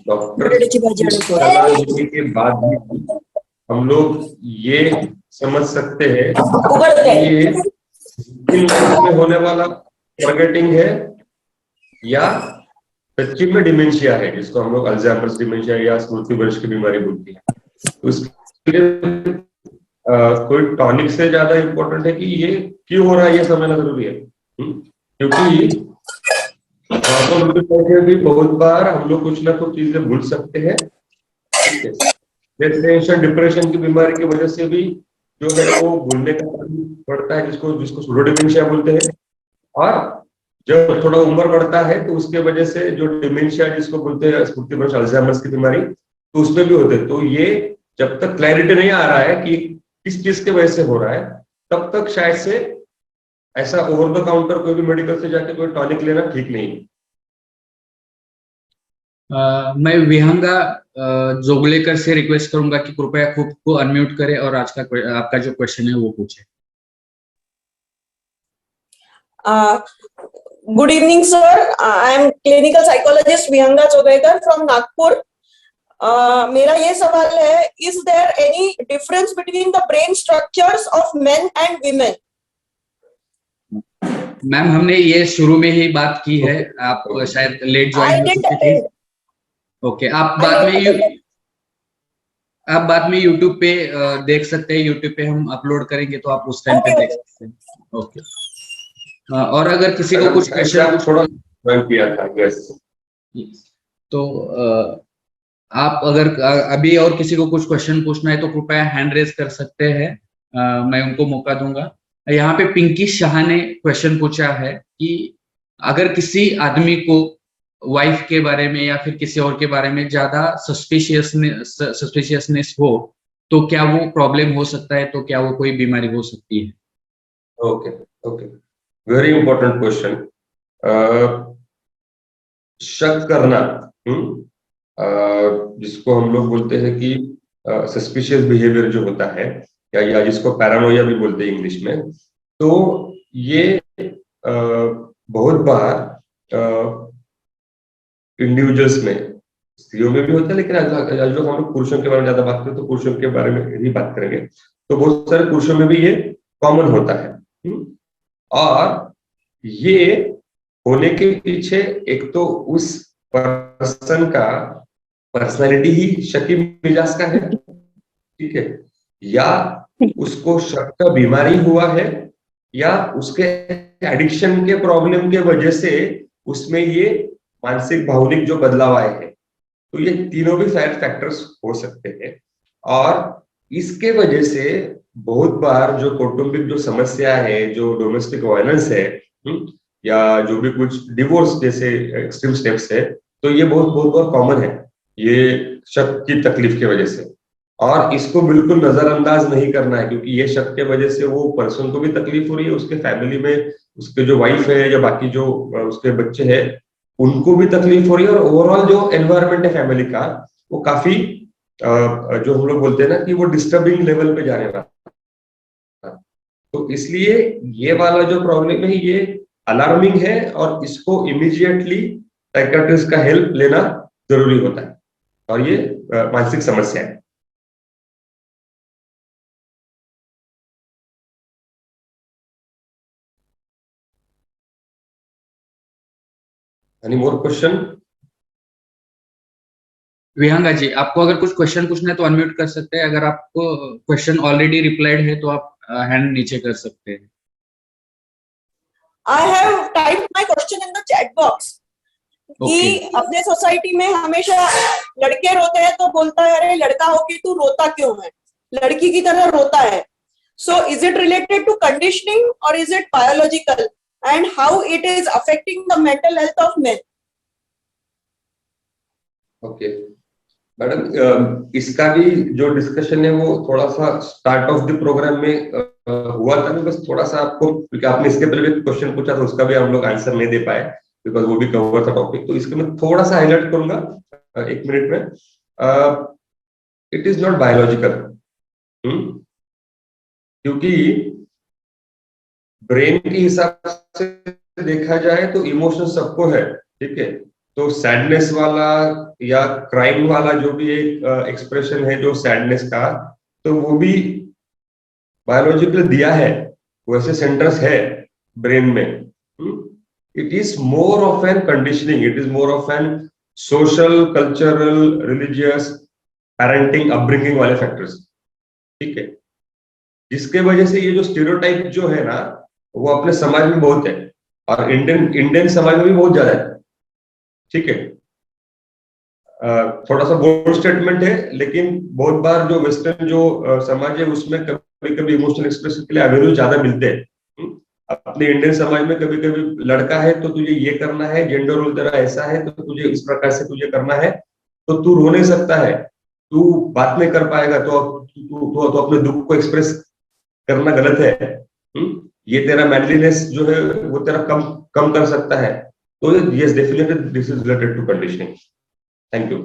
डॉक्टर सलाह लेने के बाद भी हम लोग ये समझ सकते हैं कि ये इन में होने वाला फॉरगेटिंग है या सच्ची में डिमेंशिया है, जिसको हम लोग अल्जाइमर्स डिमेंशिया या स्मृति भ्रंश की बीमारी बोलती है। तो इसके लिए कोई टॉनिक से ज्यादा इम्पोर्टेंट है कि ये क्यों हो रहा है, ये समझना जरूरी है। क्योंकि भी बहुत बार हम लोग कुछ ना कुछ चीजें भूल सकते हैं। टेंशन डिप्रेशन की बीमारी की वजह से भी जो है वो भूलने का पड़ता है, जिसको सूडो डिमेंशिया बोलते हैं। और जब थोड़ा उम्र बढ़ता है तो उसके वजह से जो डिमेंशिया जिसको बोलते हैं स्मृति भ्रंश अल्जाइमर्स की बीमारी, तो उसमें भी होते हैं। तो ये जब तक क्लैरिटी नहीं आ रहा है कि किस चीज के वजह से हो रहा है, तब तक शायद से ऐसा ओवर द काउंटर कोई भी मेडिकल से जाके कोई टॉनिक लेना ठीक नहीं है। मैं विहंगा जोगलेकर से रिक्वेस्ट करूंगा कि कृपया खुद को अनम्यूट करें और आज का आपका जो क्वेश्चन है वो पूछे। Good evening, sir. I am clinical psychologist Vihanga Jogaikar from Nagpur. मेरा ये सवाल है, is there any difference between the brain structures of men and women? Ma'am, हमने ये शुरू में ही बात की है, आप शायद लेट ज्वाइन हो चुके थे। ओके, आप बाद में YouTube पे देख सकते हैं। YouTube पे हम अपलोड करेंगे तो आप उस टाइम पे देख सकते हैं। ओके, और अगर किसी को कुछ क्वेश्चन किया था तो आप अगर अभी और किसी को कुछ क्वेश्चन पूछना है तो कृपया हैंड रेज कर सकते हैं, मैं उनको मौका दूंगा। यहाँ पे पिंकी शाह ने क्वेश्चन पूछा है कि अगर किसी आदमी को वाइफ के बारे में या फिर किसी और के बारे में ज्यादा सस्पिशियसनेस हो तो क्या वो प्रॉब्लम हो सकता है, तो क्या वो कोई बीमारी हो सकती है? Okay, very important question. शक करना, जिसको हम लोग बोलते हैं कि सस्पिशियस बिहेवियर जो होता है, या जिसको पैरानोया भी बोलते हैं इंग्लिश में, तो ये बहुत बार इंडिविजुअल्स में, स्त्रियों में भी होता है, लेकिन आज जो हम लोग पुरुषों के बारे में ज्यादा बात करें तो पुरुषों के बारे में ही बात करेंगे। तो बहुत सारे पुरुषों में भी ये कॉमन होता है। और ये होने के पीछे एक तो उस पर्सन का पर्सनालिटी ही शकी मिजाज का है, ठीक है, या उसको शक का बीमारी हुआ है, या उसके एडिक्शन के प्रॉब्लम के वजह से उसमें ये मानसिक भावनिक जो बदलाव आए हैं। तो ये तीनों भी साइड फैक्टर्स हो सकते हैं। और इसके वजह से बहुत बार जो कौटुंबिक जो समस्या है, जो डोमेस्टिक वायलेंस है, या जो भी कुछ डिवोर्स जैसे एक्सट्रीम स्टेप्स है, तो ये बहुत बार कॉमन है ये शक की तकलीफ की वजह से। और इसको बिल्कुल नजरअंदाज नहीं करना है, क्योंकि ये शक के वजह से वो पर्सन को भी तकलीफ हो रही है, उसके फैमिली में उसके जो वाइफ है या बाकी जो उसके बच्चे हैं उनको भी तकलीफ हो रही है, और ओवरऑल जो एनवायरनमेंट है फैमिली का वो काफी जो हम लोग बोलते हैं ना कि वो डिस्टर्बिंग लेवल पे जाने वाला। तो इसलिए ये वाला जो प्रॉब्लम है ये अलार्मिंग है, और इसको इमीडिएटली साइकियाट्रिस्ट का हेल्प लेना जरूरी होता है, और ये मानसिक समस्या है। Any more question? विहंगा जी, आपको अगर कुछ क्वेश्चन पूछना है तो अनम्यूट कर सकते हैं। अगर आपको क्वेश्चन ऑलरेडी रिप्लाइड है तो आप हैंड नीचे कर सकते हैं। I have typed my question in the chat box. कि अपने सोसाइटी में हमेशा लड़के रोते हैं तो बोलता है अरे लड़का होके तू रोता क्यों है, लड़की की तरह रोता है। So is it related to conditioning or is it biological, and how it is affecting the mental health of men? Okay madam, इसका भी जो डिस्कशन है वो थोड़ा सा स्टार्ट ऑफ द प्रोग्राम में हुआ था। बस थोड़ा सा आपको, क्योंकि आपने इसके पहले भी क्वेश्चन पूछा था, उसका भी हम लोग आंसर नहीं दे पाए बिकॉज वो भी कवर था टॉपिक। तो इसको मैं थोड़ा सा हाईलाइट करूंगा 1 मिनट में। इट इज नॉट बायोलॉजिकल, क्योंकि ब्रेन के हिसाब से देखा जाए तो इमोशन सबको है, ठीक है, तो सैडनेस वाला या क्राइम वाला जो भी एक एक्सप्रेशन है जो सैडनेस का, तो वो भी बायोलॉजिकली दिया है, वैसे सेंटर्स है ब्रेन में। It is more of an conditioning, it is more of an social, cultural, religious, parenting, upbringing वाले फैक्टर्स, ठीक है, जिसके वजह से ये जो स्टीरियोटाइप जो है ना, वो अपने समाज में बहुत है, और इंडियन समाज में भी बहुत ज्यादा है, ठीक है। थोड़ा सा बोल्ड स्टेटमेंट है, लेकिन बहुत बार जो वेस्टर्न जो समाज है उसमें कभी कभी इमोशनल एक्सप्रेशन के लिए एवेन्यू ज्यादा मिलते हैं। अपने इंडियन समाज में कभी कभी लड़का है तो तुझे ये करना है, जेंडर रोल तेरा ऐसा है तो तुझे इस प्रकार से तुझे करना है, तो तू रो नहीं सकता है, तू बात नहीं कर पाएगा, तो अपने दुख को एक्सप्रेस करना गलत है। ये तेरा मैनलीनेस जो है वो तेरा कम कर सकता है। तो yes, definitely this is related to conditioning. Thank you.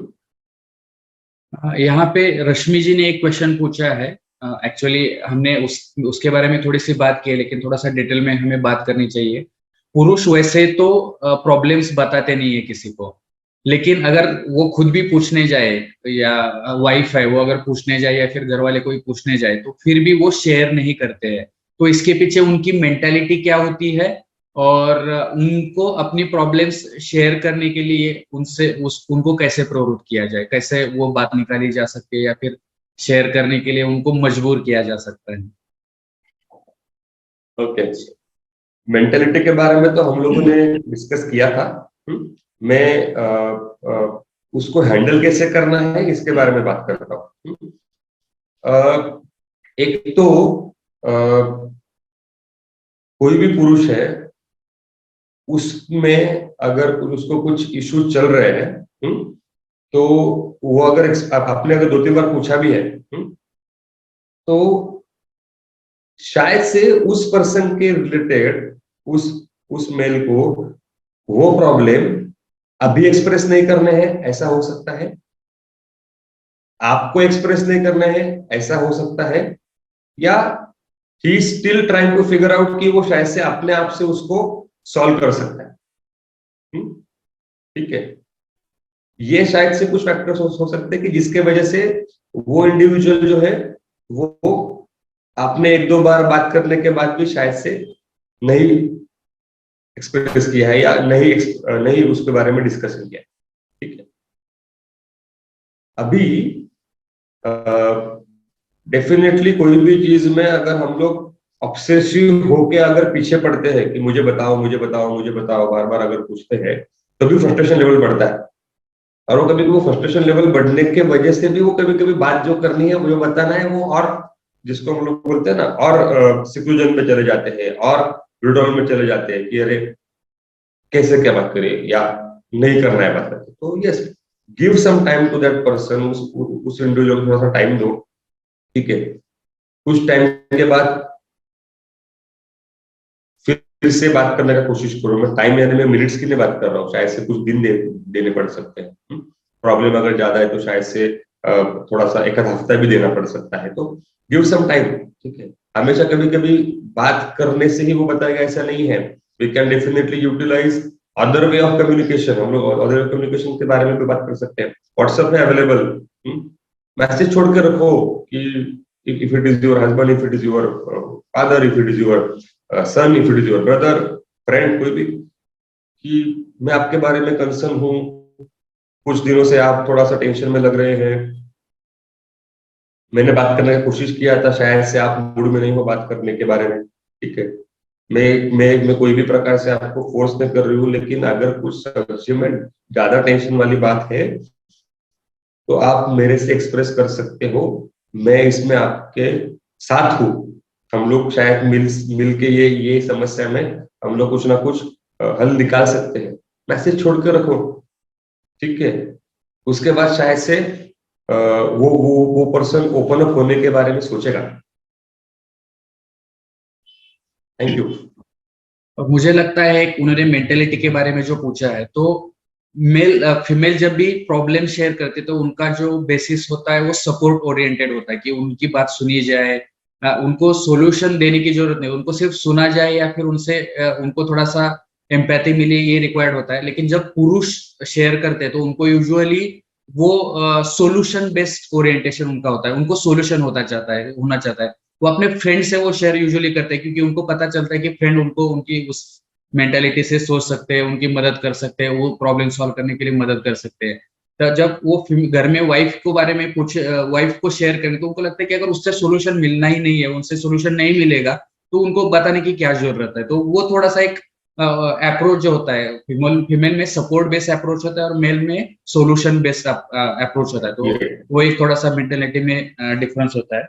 यहाँ पे रश्मि जी ने एक क्वेश्चन पूछा है। एक्चुअली हमने उसके बारे में थोड़ी सी बात की है, लेकिन थोड़ा सा डिटेल में हमें बात करनी चाहिए। पुरुष वैसे तो प्रॉब्लम्स बताते नहीं है किसी को, लेकिन अगर वो खुद भी पूछने जाए, या वाइफ है वो अगर पूछने जाए, या फिर घर वाले कोई पूछने जाए, तो फिर भी वो शेयर नहीं करते हैं। तो इसके पीछे उनकी मेंटालिटी क्या होती है, और उनको अपनी प्रॉब्लम्स शेयर करने के लिए उनको कैसे प्रवृत्त किया जाए, कैसे वो बात निकाली जा सकती है, या फिर शेयर करने के लिए उनको मजबूर किया जा सकता है। ओके, मेंटेलिटी के बारे में तो हम लोगों ने डिस्कस किया था। मैं उसको हैंडल कैसे करना है इसके बारे में बात करता हूँ। एक तो कोई भी पुरुष है, उसमें अगर उसको कुछ इश्यू चल रहे हैं, तो वो अगर आपने अगर 2-3 बार पूछा भी है, तो शायद से उस पर्सन के रिलेटेड उस मेल को वो प्रॉब्लम अभी एक्सप्रेस नहीं करने हैं, ऐसा हो सकता है। आपको एक्सप्रेस नहीं करने हैं, ऐसा हो सकता है। या he still trying to figure out कि वो शायद से अपने आप से उसको सॉल्व कर सकता है। ठीक है, ये शायद से कुछ फैक्टर्स हो सकते हैं कि जिसके वजह से वो इंडिविजुअल जो है वो आपने 1-2 बार बात करने के बाद भी शायद से नहीं एक्सप्रेस किया है, या नहीं उसके बारे में डिस्कशन किया है। ठीक है, अभी डेफिनेटली कोई भी चीज में अगर हम लोग ऑब्सेसिव होके अगर पीछे पड़ते हैं कि मुझे बताओ मुझे बताओ मुझे बताओ, बार बार अगर पूछते हैं, तो भी फ्रस्ट्रेशन लेवल बढ़ता है। और वो कभी वो फ्रस्ट्रेशन लेवल बढ़ने के वजह से भी वो कभी कभी बात जो करनी है, मुझे बताना है, वो और जिसको हम लोग बोलते हैं ना, और सिक्लूजन में चले जाते हैं, और विड्रॉल में चले जाते हैं कि अरे कैसे क्या बात करें, या नहीं करना है बात करके। तो yes, give some time to that person, उस इंडिविजुअल को थोड़ा सा टाइम दो। ठीक है, कुछ टाइम के बाद फिर से बात करने का कोशिश करो। मैं टाइम यानी मैं मिनट्स के लिए बात कर रहा हूँ, शायद से कुछ दिन देने पड़ सकते हैं। प्रॉब्लम अगर ज्यादा है तो शायद से थोड़ा सा 1 हफ्ता भी देना पड़ सकता है। तो गिव सम टाइम। ठीक है, हमेशा कभी कभी बात करने से ही वो बताएगा, ऐसा नहीं है। We can definitely utilize other way of communication. हम लोग अदर कम्युनिकेशन के बारे में भी बात कर सकते हैं। व्हाट्सएप है अवेलेबल, मैसेज छोड़ के रखो कि if it is your husband, if it is your father, if it is your son, if it is your brother, friend, कोई भी, कि मैं आपके बारे में कंसर्न हूं, कुछ दिनों से आप थोड़ा सा टेंशन में लग रहे हैं, मैंने बात करने की कोशिश किया था, शायद से आप मूड में नहीं हो बात करने के बारे में। ठीक है, मैं कोई भी प्रकार से आपको फोर्स नहीं कर रही हूँ, लेकिन अगर कुछ सच्ची में ज्यादा टेंशन वाली बात है तो आप मेरे से एक्सप्रेस कर सकते हो, मैं इसमें आपके साथ हूँ। हम लोग शायद मिल के ये समस्या में हम लोग कुछ ना कुछ हल निकाल सकते हैं। मैसेज छोड़ के रखो। ठीक है, उसके बाद शायद से वो पर्सन ओपन अप होने के बारे में सोचेगा। Thank you. मुझे लगता है उन्होंने मेंटेलिटी के बारे में जो पूछा है, तो मेल फीमेल जब भी प्रॉब्लम शेयर करते तो उनका जो बेसिस होता है वो सपोर्ट ओरिएंटेड होता है, कि उनकी बात सुनी जाए, उनको सॉल्यूशन देने की जरूरत नहीं, उनको सिर्फ सुना जाए, या फिर उनको थोड़ा सा एम्पैथी मिले, ये रिक्वायर्ड होता है। लेकिन जब पुरुष शेयर करते हैं तो उनको यूजुअली वो सॉल्यूशन बेस्ड ओरिएंटेशन उनका होता है, उनको सॉल्यूशन होना चाहता है। वो अपने फ्रेंड से वो शेयर यूजुअली करते हैं, क्योंकि उनको पता चलता है कि फ्रेंड उनको उनकी उस मेंटालिटी से सोच सकते हैं, उनकी मदद कर सकते हैं, वो प्रॉब्लम सॉल्व करने के लिए मदद कर सकते हैं। तो जब वो घर में वाइफ को बारे में वाइफ को शेयर करें तो उनको लगता है कि अगर उससे सोल्यूशन मिलना ही नहीं है, उनसे सोल्यूशन नहीं मिलेगा, तो उनको बताने की क्या जरूरत है। तो वो थोड़ा सा एक अप्रोच जो होता है, फीमेल में सपोर्ट बेस्ड अप्रोच होता है और मेल में सोल्यूशन बेस्ड अप्रोच होता है। तो वो एक थोड़ा सा मेंटेलिटी में डिफरेंस होता है।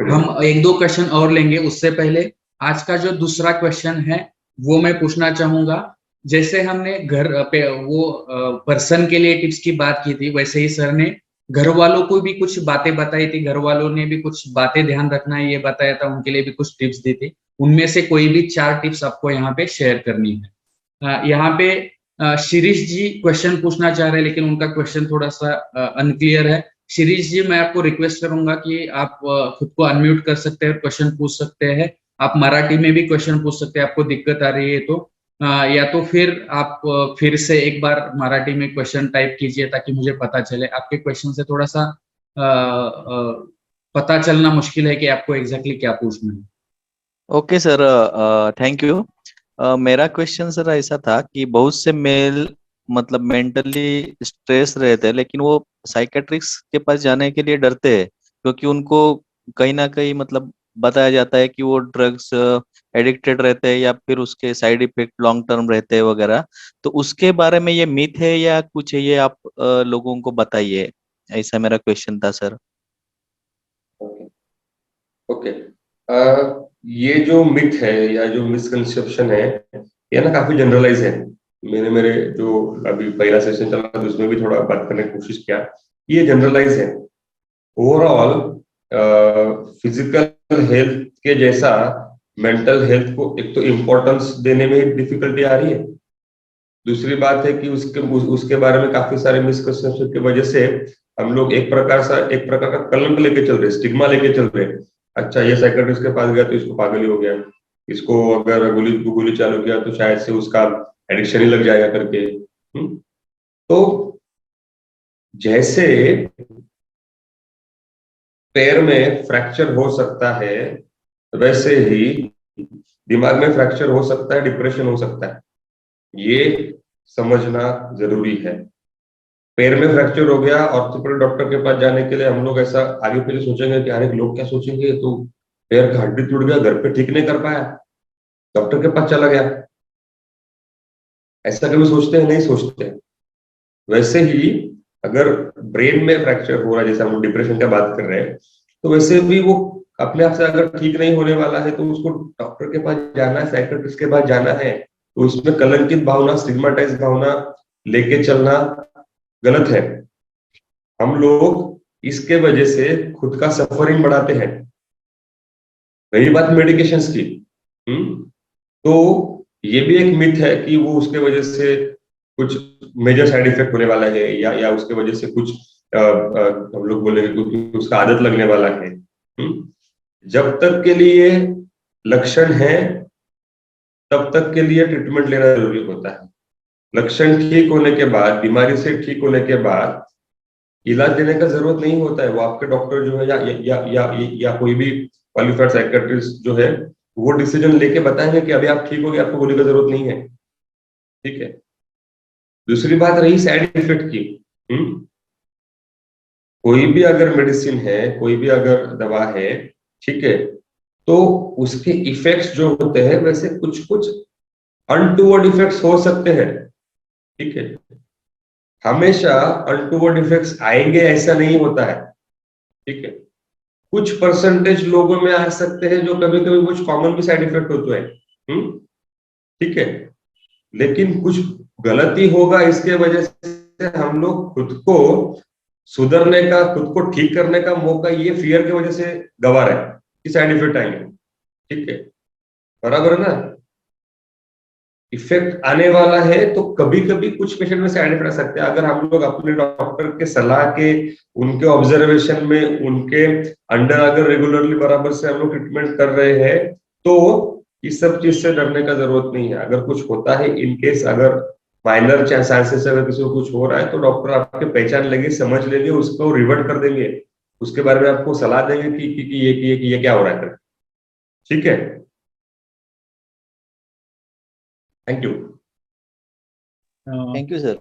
हम एक दो क्वेश्चन और लेंगे, उससे पहले आज का जो दूसरा क्वेश्चन है वो मैं पूछना चाहूंगा। जैसे हमने घर पे वो पर्सन के लिए टिप्स की बात की थी, वैसे ही सर ने घर वालों को भी कुछ बातें बताई थी, घर वालों ने भी कुछ बातें ध्यान रखना है ये बताया था, उनके लिए भी कुछ टिप्स दी थी। उनमें से कोई भी 4 टिप्स आपको यहाँ पे शेयर करनी है। यहाँ पे शिरीष जी क्वेश्चन पूछना चाह रहे हैं, लेकिन उनका क्वेश्चन थोड़ा सा अनक्लियर है। शिरीष जी, मैं आपको रिक्वेस्ट करूंगा कि आप खुद को अनम्यूट कर सकते हैं, क्वेश्चन पूछ सकते हैं। आप मराठी में भी क्वेश्चन पूछ सकते हैं, आपको दिक्कत आ रही है तो, या तो फिर आप फिर से एक बार मराठी में क्वेश्चन टाइप कीजिए ताकि मुझे पता चले। आपके क्वेश्चन से थोड़ा सा पता चलना मुश्किल है कि आपको एग्जैक्टली क्या पूछना है। Okay sir, thank you. मेरा क्वेश्चन सर ऐसा था कि बहुत से मेल मतलब मेंटली स्ट्रेस रहते हैं, लेकिन वो साइकेट्रिस्ट के पास जाने के लिए डरते हैं, क्योंकि उनको कहीं ना कहीं मतलब बताया जाता है कि वो ड्रग्स एडिक्टेड रहते हैं या फिर उसके साइड इफेक्ट लॉन्ग टर्म रहते हैं वगैरह। तो उसके बारे में ये मिथ है या कुछ है, ये आप लोगों को बताइए। ऐसा मेरा क्वेश्चन था सर। ओके, ये जो मिथ है या जो मिसकंसेप्शन है, ये ना काफी जनरलाइज है। मैंने मेरे जो अभी पहला सेशन चला था उसमें भी थोड़ा बात करने की कोशिश किया। ये जनरलाइज है। ओवरऑल फिजिकल हेल्थ के जैसा मेंटल हेल्थ को एक तो इम्पोर्टेंस देने में डिफिकल्टी आ रही है। दूसरी बात है कि उसके बारे में काफी सारे मिसकंसेप्शन की वजह से हम लोग एक प्रकार का कलंक लेके चल रहे, स्टिग्मा लेके चल रहे। अच्छा, ये साइकियाट्रिस्ट के पास गया तो इसको पागल ही हो गया, इसको अगर गोली चालू किया तो शायद से उसका एडिक्शन ही लग जाएगा करके। तो जैसे पैर में फ्रैक्चर हो सकता है, वैसे ही दिमाग में फ्रैक्चर हो सकता है, डिप्रेशन हो सकता है। ये समझना जरूरी है। पैर में फ्रैक्चर हो गया, ऑर्थोपेडिक डॉक्टर के पास जाने के लिए हम लोग ऐसा आगे पीछे सोचेंगे कि अरे लोग क्या सोचेंगे, तो पैर का हड्डी टूट गया, घर पे ठीक नहीं कर पाया, डॉक्टर के पास चला गया। ऐसा कभी सोचते हैं? नहीं सोचते। वैसे ही अगर ब्रेन में फ्रैक्चर हो रहा है, जैसे हम लोग डिप्रेशन का बात कर रहे हैं, तो वैसे भी वो अपने आप से अगर ठीक नहीं होने वाला है तो उसको डॉक्टर के पास जाना है, साइकियाट्रिस्ट के पास जाना है। तो उसमें कलंकित भावना, स्टिग्मेटाइज भावना लेके चलना गलत है। हम लोग इसके वजह से खुद का सफरिंग बढ़ाते हैं। रही बात मेडिकेशंस की, तो ये भी एक मिथ है कि वो उसके वजह से कुछ मेजर साइड इफेक्ट होने वाला है, या उसके वजह से कुछ हम लोग बोलेंगे क्योंकि उसका आदत लगने वाला है। जब तक के लिए लक्षण है तब तक के लिए ट्रीटमेंट लेना जरूरी होता है। लक्षण ठीक होने के बाद, बीमारी से ठीक होने के बाद इलाज लेने का जरूरत नहीं होता है। वो आपके डॉक्टर जो है या कोई भी क्वालिफाइड साइकियाट्रिस्ट जो है, वो डिसीजन लेके बताएंगे कि अभी आप ठीक हो गए, आपको गोली का जरूरत नहीं है। ठीक है। दूसरी बात रही साइड इफेक्ट की। कोई भी अगर मेडिसिन है, कोई भी अगर दवा है, ठीक है, तो उसके इफेक्ट्स जो होते हैं वैसे कुछ कुछ अनटूवर्ड इफेक्ट्स हो सकते हैं। ठीक है। हमेशा अनटूवर्ड इफेक्ट्स आएंगे ऐसा नहीं होता है। ठीक है। कुछ परसेंटेज लोगों में आ सकते हैं जो कभी कभी कुछ कॉमन भी साइड इफेक्ट होते हैं। ठीक है। लेकिन कुछ गलती होगा, इसके वजह से हम लोग खुद को सुधरने का, खुद को ठीक करने का मौका ये फियर की वजह से गवा रहे हैं कि साइड इफेक्ट आएंगे। ठीक है, बराबर है ना। इफेक्ट आने वाला है तो कभी कभी कुछ पेशेंट में साइड इफेक्ट आ सकते हैं। अगर हम लोग अपने डॉक्टर के सलाह के, उनके ऑब्जर्वेशन में, उनके अंडर अगर रेगुलरली बराबर से हम लोग ट्रीटमेंट कर रहे हैं, तो इस सब चीज से डरने का जरूरत नहीं है। अगर कुछ होता है, इन केस अगर माइनर चांसेस से अगर किसी को कुछ हो रहा है तो डॉक्टर आपके पहचान लेंगे, समझ लेंगे, उसको रिवर्ट कर देंगे, उसके बारे में आपको सलाह देंगे कि ये क्या हो रहा है। ठीक है, thank you. Thank you sir.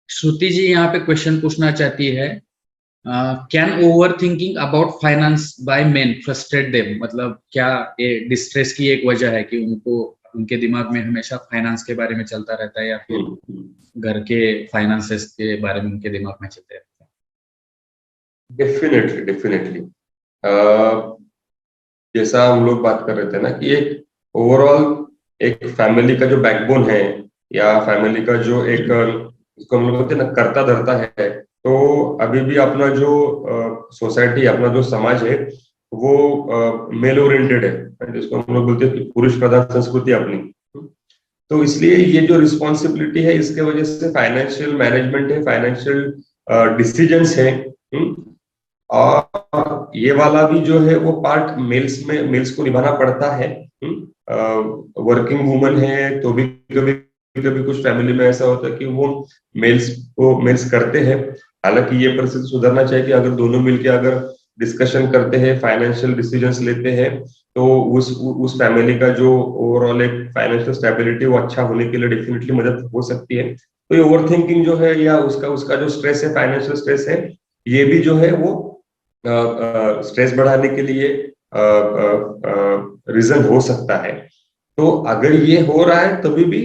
Shruti ji यहाँ पे क्वेश्चन पूछना चाहती है, can overthinking about finance by men frustrate them? मतलब क्या ये डिस्ट्रेस की एक वजह है कि उनको उनके दिमाग में हमेशा फाइनेंस के बारे में चलता रहता है, या फिर घर के फाइनेंसेस के बारे में उनके दिमाग में चलते रहता है? डेफिनेटली जैसा हम लोग बात कर रहे थे ना कि एक ओवरऑल एक फैमिली का जो बैकबोन है या फैमिली का जो एक इसको हम लोग बोलते हैं ना कर्ता धर्ता है, तो अभी भी अपना जो सोसाइटी, अपना जो समाज है वो मेल ओरिएंटेड है, जिसको हम लोग बोलते हैं कि पुरुष प्रधान संस्कृति अपनी। तो इसलिए ये जो रिस्पॉन्सिबिलिटी है, इसके वजह से फाइनेंशियल मैनेजमेंट है, फाइनेंशियल डिसीजंस है, और ये वाला भी जो है वो पार्ट मेल्स को निभाना पड़ता है। वर्किंग वुमन है तो भी कभी कुछ फैमिली में ऐसा होता है कि वो मेल्स करते हैं। हालांकि ये परिस्थिति सुधरना चाहिए कि अगर दोनों मिलकर अगर डिस्कशन करते हैं, फाइनेंशियल डिसीजंस लेते हैं, तो उस फैमिली का जो ओवरऑल एक फाइनेंशियल स्टेबिलिटी वो अच्छा होने के लिए डेफिनेटली मदद हो सकती है। तो ये ओवर थिंकिंग जो है या उसका जो स्ट्रेस है, फाइनेंशियल स्ट्रेस है, ये भी जो है वो स्ट्रेस बढ़ाने के लिए रीजन हो सकता है। तो अगर ये हो रहा है तभी भी,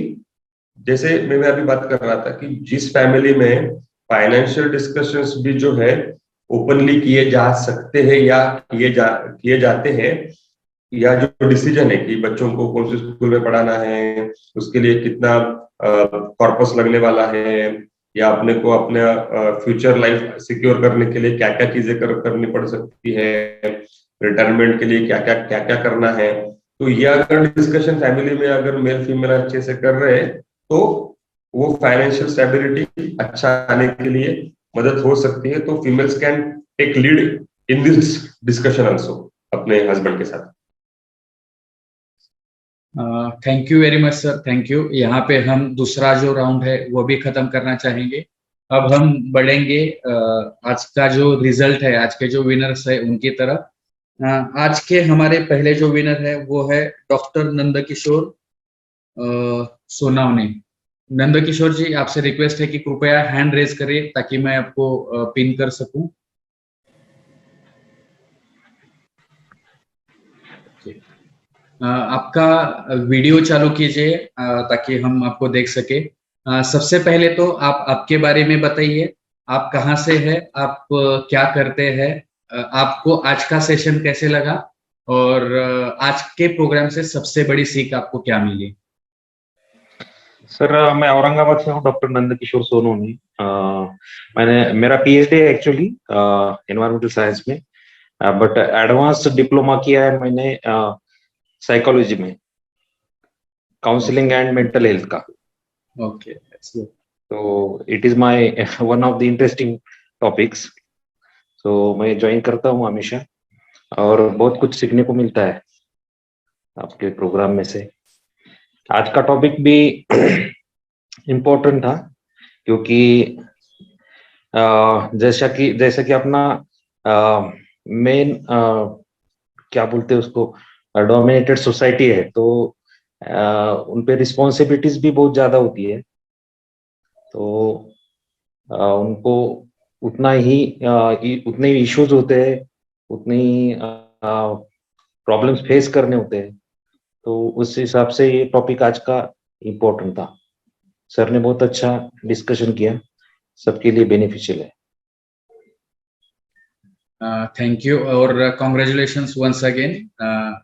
जैसे मैं अभी बात कर रहा था कि जिस फैमिली में फाइनेंशियल डिस्कशंस भी जो है ओपनली किए जा सकते हैं या किए जाते हैं, या जो डिसीजन है कि बच्चों को कौन से स्कूल में पढ़ाना है, उसके लिए कितना कॉर्पस लगने वाला है, या अपने को अपने फ्यूचर लाइफ सिक्योर करने के लिए क्या क्या चीजें करनी पड़ सकती है, रिटायरमेंट के लिए क्या क्या करना है, तो ये अगर डिस्कशन फैमिली में अगर मेल फीमेल अच्छे से कर रहे हैं तो वो फाइनेंशियल स्टेबिलिटी अच्छा आने के लिए मदद हो सकती है। तो females can take lead in this discussion also अपने हस्बैंड के साथ। Thank you very much sir, thank you. यहाँ पे हम दूसरा जो राउंड है वो भी खत्म करना चाहेंगे। अब हम बढ़ेंगे आज का जो रिजल्ट है, आज के जो विनर्स है उनकी तरफ। आज के हमारे पहले जो विनर है वो है डॉक्टर नंदकिशोर सोनावने। नंदकिशोर जी, आपसे रिक्वेस्ट है कि कृपया हैंड रेज करें ताकि मैं आपको पिन कर सकूं। आपका वीडियो चालू कीजिए ताकि हम आपको देख सके। सबसे पहले तो आप आपके बारे में बताइए, आप कहाँ से हैं, आप क्या करते हैं, आपको आज का सेशन कैसे लगा, और आज के प्रोग्राम से सबसे बड़ी सीख आपको क्या मिली? सर मैं औरंगाबाद से हूँ, डॉक्टर नंदकिशोर सोनोनी। मेरा पीएचडी है एक्चुअली एनवायरमेंटल साइंस में, बट एडवांस डिप्लोमा किया है मैंने साइकोलॉजी में, काउंसलिंग एंड मेंटल हेल्थ का। ओके, तो it is my one of the interesting topics. तो मैं ज्वाइन करता हूँ हमेशा और बहुत कुछ सीखने को मिलता है आपके प्रोग्राम में से। आज का टॉपिक भी इम्पोर्टेंट था क्योंकि जैसा कि अपना मेन क्या बोलते हैं उसको, डोमिनेटेड सोसाइटी है, तो उन पे रिस्पॉन्सिबिलिटीज भी बहुत ज्यादा होती है। तो उनको उतने ही इश्यूज होते हैं, उतने ही प्रॉब्लम्स फेस करने होते हैं। तो उस हिसाब से ये टॉपिक आज का इम्पोर्टेंट था। सर ने बहुत अच्छा डिस्कशन किया, सबके लिए बेनिफिशियल है। थैंक यू और कॉन्ग्रेचुलेशंस वंस अगेन।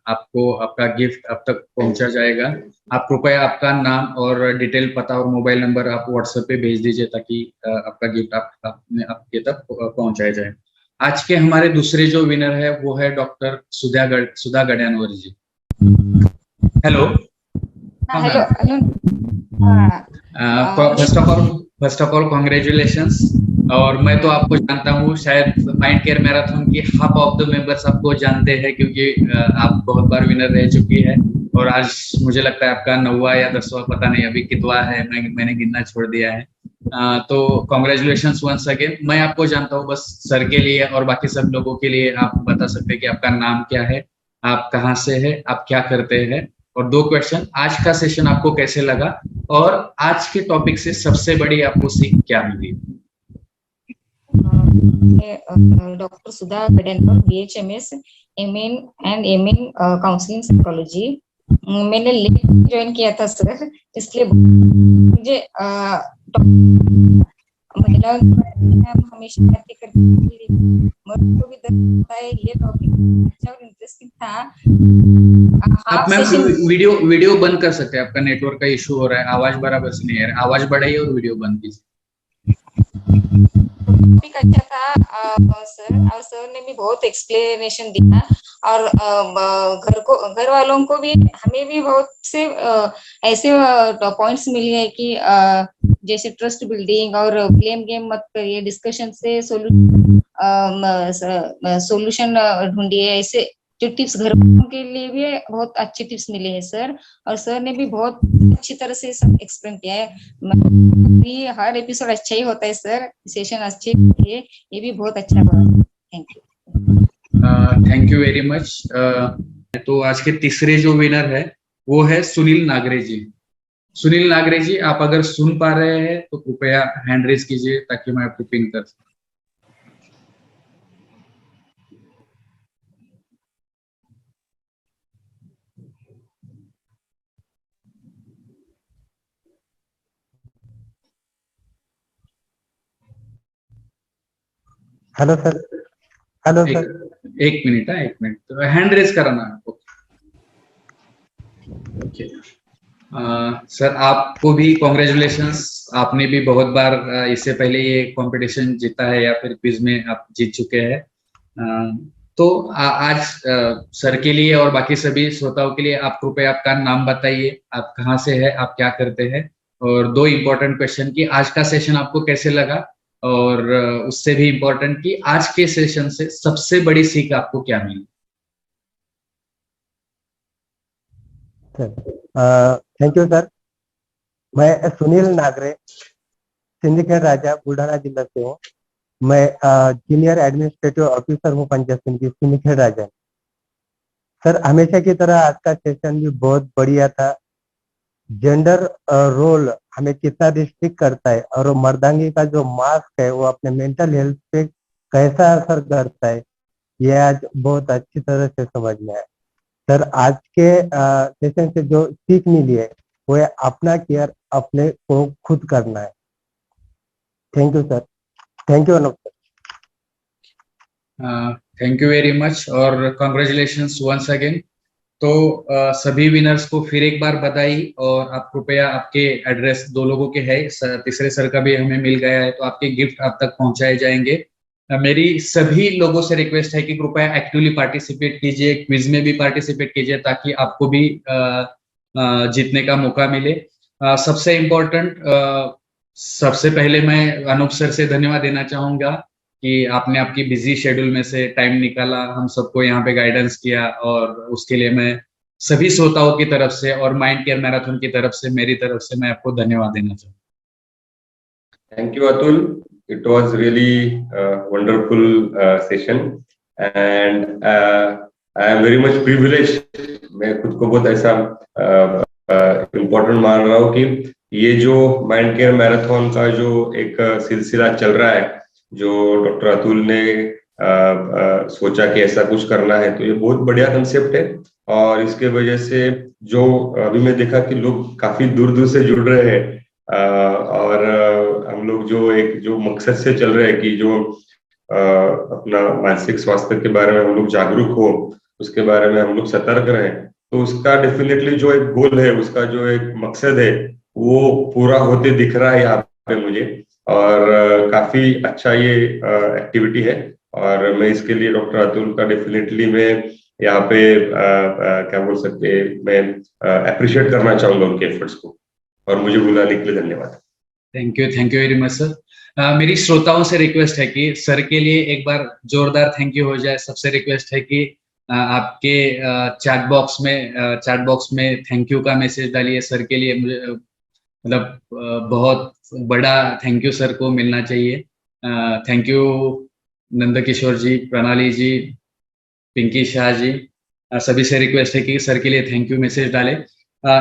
आपको आपका गिफ्ट अब तक पहुंचा जाएगा। आप कृपया आपका नाम और डिटेल पता और मोबाइल नंबर आप व्हाट्सएप पे भेज दीजिए ताकि आपका गिफ्ट आपके तक पहुंचाया जाए। आज के हमारे दूसरे जो विनर है वो है doctor Sudha Gadyanavar ji. Hello. Hello. First of all congratulations. और मैं तो आपको जानता हूँ, शायद माइंड केयर मैराथन की हाफ ऑफ द मेंबर्स आपको जानते हैं, क्योंकि आप बहुत बार विनर रह चुकी है। और आज मुझे लगता है आपका 9वां या 10वां, पता नहीं अभी कितवा है, मैंने गिनना छोड़ दिया है। तो कॉन्ग्रेचुलेशंस वंस अगेन। मैं आपको जानता हूँ, बस सर के लिए और बाकी सब लोगों के लिए आप बता सकते हैं कि आपका नाम क्या है, आप कहाँ से है, आप क्या करते हैं। और 2 क्वेश्चन, आज का सेशन आपको कैसे लगा और आज के टॉपिक से सबसे बड़ी आपको सीख क्या मिली? Doctor Sudha Gadenkar, BHMS, MN and MN counselling psychology. मैंने लेट ज्वाइन किया था सर, इसलिए मुझे महिलाओं के बारे में हम हमेशा बातें करते हैं, मर्द को भी दर्द होता है। ये टॉपिक अच्छा और इंटरेस्टिंग था। आप मैम वीडियो बंद कर सकते हैं, आपका नेटवर्क का इशू हो रहा है, आवाज बराबर से नहीं आ रहा है। आवाज बढ़ाइए और वीडियो बंद कीजिए। टॉपिक अच्छा था सर, और सर ने भी बहुत एक्सप्लेनेशन दिया, और घर वालों को भी, हमें भी बहुत से ऐसे पॉइंट्स मिले हैं कि जैसे ट्रस्ट बिल्डिंग और ब्लेम गेम मत करिए, डिस्कशन से सोल्यूशन ढूंढिए। ऐसे जो टिप्स घर वालों के लिए भी बहुत अच्छे टिप्स मिले हैं सर, और सर ने भी बहुत अच्छी तरह से सब एक्सप्लेन किया है। भी हर एपिसोड अच्छा ही होता है सर, सेशन अच्छे है, ये भी बहुत अच्छा हुआ। Thank you. Thank you very much. तो आज के तीसरे जो विनर है वो है सुनील नागरे जी। सुनील नागरे जी, आप अगर सुन पा रहे हैं तो कृपया हैंड रेज कीजिए ताकि मैं आपको पिन कर सकूं। Hello sir. Hello sir. एक मिनट, एक मिनट, तो हैंड रेज कराना आपको। ओके सर, आपको भी कॉन्ग्रेचुलेशंस। आपने भी बहुत बार इससे पहले ये कंपटीशन जीता है या फिर क्विज में आप जीत चुके हैं। तो आज सर के लिए और बाकी सभी श्रोताओं के लिए आप कृपया आपका नाम बताइए, आप कहाँ से है, आप क्या करते हैं, और 2 इम्पोर्टेंट क्वेश्चन की आज का सेशन आपको कैसे लगा, और उससे भी इम्पोर्टेंट कि आज के सेशन से सबसे बड़ी सीख आपको क्या मिली। Thank you sir. मैं सुनील नागरे, सिंदखेड राजा, बुलढाणा जिला से हूँ। मैं जूनियर एडमिनिस्ट्रेटिव ऑफिसर हूँ पंचायत समिति सिंदखेड राजा। सर, हमेशा की तरह आज का सेशन भी बहुत बढ़िया था। जेंडर रोल हमें कितना रिस्ट्रिक्ट करता है, और मर्दांगी का जो मास्क है वो अपने मेंटल हेल्थ पे कैसा असर करता है, ये आज बहुत अच्छी तरह से समझ में आया। सर, आज के सेशन से जो सीख मिली है वो है अपना केयर अपने को खुद करना है। Thank you sir. Thank you Anup sir. Thank you very much और कॉन्ग्रेचुलेशंस वंस अगेन। तो सभी विनर्स को फिर एक बार बधाई, और आप कृपया आपके एड्रेस 2 लोगों के है, तीसरे सर का भी हमें मिल गया है, तो आपके गिफ्ट आप तक पहुंचाए जाएंगे। मेरी सभी लोगों से रिक्वेस्ट है कि कृपया एक्टिवली पार्टिसिपेट कीजिए, क्विज में भी पार्टिसिपेट कीजिए ताकि आपको भी जीतने का मौका मिले। सबसे इम्पोर्टेंट, सबसे पहले मैं अनूप सर से धन्यवाद देना चाहूंगा कि आपने आपकी बिजी शेड्यूल में से टाइम निकाला, हम सबको यहाँ पे गाइडेंस किया, और उसके लिए मैं सभी श्रोताओं की तरफ से और माइंड केयर मैराथन की तरफ से, मेरी तरफ से मैं आपको धन्यवाद देना चाहूँगा। Thank you Atul, it was really a wonderful session and I am very much privileged। मैं खुद को बहुत ऐसा इम्पोर्टेंट मान रहा हूँ कि ये जो माइंड केयर मैराथन का जो एक सिलसिला चल रहा है, जो डॉक्टर अतुल ने सोचा कि ऐसा कुछ करना है, तो ये बहुत बढ़िया कंसेप्ट है। और इसके वजह से जो अभी मैं देखा कि लोग काफी दूर दूर से जुड़ रहे हैं, और हम लोग जो मकसद से चल रहे हैं कि जो अपना मानसिक स्वास्थ्य के बारे में हम लोग जागरूक हो, उसके बारे में हम लोग सतर्क रहें, तो उसका डेफिनेटली जो एक गोल है, उसका जो एक मकसद है, वो पूरा होते दिख रहा है यहाँ पे मुझे। और काफी अच्छा ये एक्टिविटी है, और मैं इसके लिए डॉक्टर अतुल का डेफिनेटली मैं यहाँ पे क्या बोल सकते हैं, मैं अप्रिशिएट करना चाहूंगा उनके एफर्ट्स को, और मुझे बुलाने के लिए धन्यवाद। Thank you very much sir. मेरी श्रोताओं से रिक्वेस्ट है कि सर के लिए एक बार जोरदार थैंक यू हो जाए। सबसे रिक्वेस्ट है कि आपके चैट बॉक्स में थैंक यू का मैसेज डालिए सर के लिए। मुझे मतलब बहुत बड़ा थैंक यू सर को मिलना चाहिए। थैंक यू नंदकिशोर जी, प्रणाली जी, पिंकी शाह जी, सभी से रिक्वेस्ट है कि सर के लिए थैंक यू मैसेज डालें।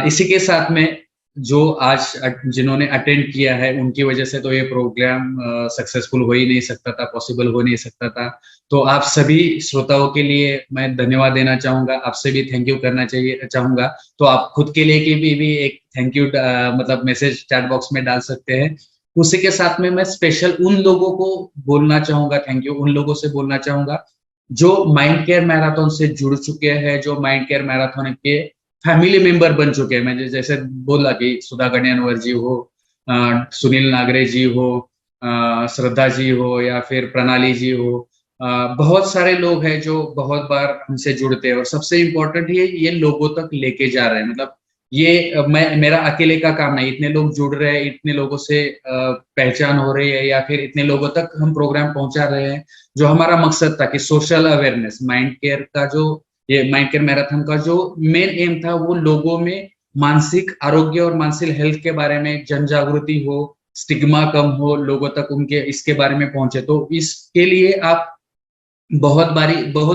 इसी के साथ में जो आज जिन्होंने अटेंड किया है उनकी वजह से तो ये प्रोग्राम सक्सेसफुल हो ही नहीं सकता था, पॉसिबल हो नहीं सकता था। तो आप सभी श्रोताओं के लिए मैं धन्यवाद देना चाहूंगा, आपसे भी थैंक यू करना चाहूंगा। तो आप खुद के लिए भी एक थैंक यू मतलब मैसेज चैट बॉक्स में डाल सकते हैं। उसी के साथ में मैं स्पेशल उन लोगों को बोलना चाहूंगा, थैंक यू उन लोगों से बोलना चाहूंगा जो माइंड केयर मैराथन से जुड़ चुके हैं, जो माइंड केयर मैराथन के फैमिली मेंबर बन चुके हैं। मैं जैसे बोला कि सुधा गणियानवर जी हो, सुनील नागरे जी हो, श्रद्धा जी हो या फिर प्रणाली जी हो, बहुत सारे लोग हैं जो बहुत बार हमसे जुड़ते हैं और सबसे इम्पोर्टेंट ये लोगों तक लेके जा रहे हैं। मतलब ये मेरा अकेले का काम नहीं, इतने लोग जुड़ रहे हैं, इतने लोगों से पहचान हो रही है या फिर इतने लोगों तक हम प्रोग्राम पहुंचा रहे हैं। जो हमारा मकसद था कि सोशल अवेयरनेस, माइंड केयर का जो ये माइंड केयर मैराथन का जो मेन एम था वो लोगों में मानसिक आरोग्य और मानसिक हेल्थ के बारे में जन जागृति हो, स्टिग्मा कम हो, लोगों तक उनके इसके बारे में पहुंचे। तो इसके लिए आप बहुत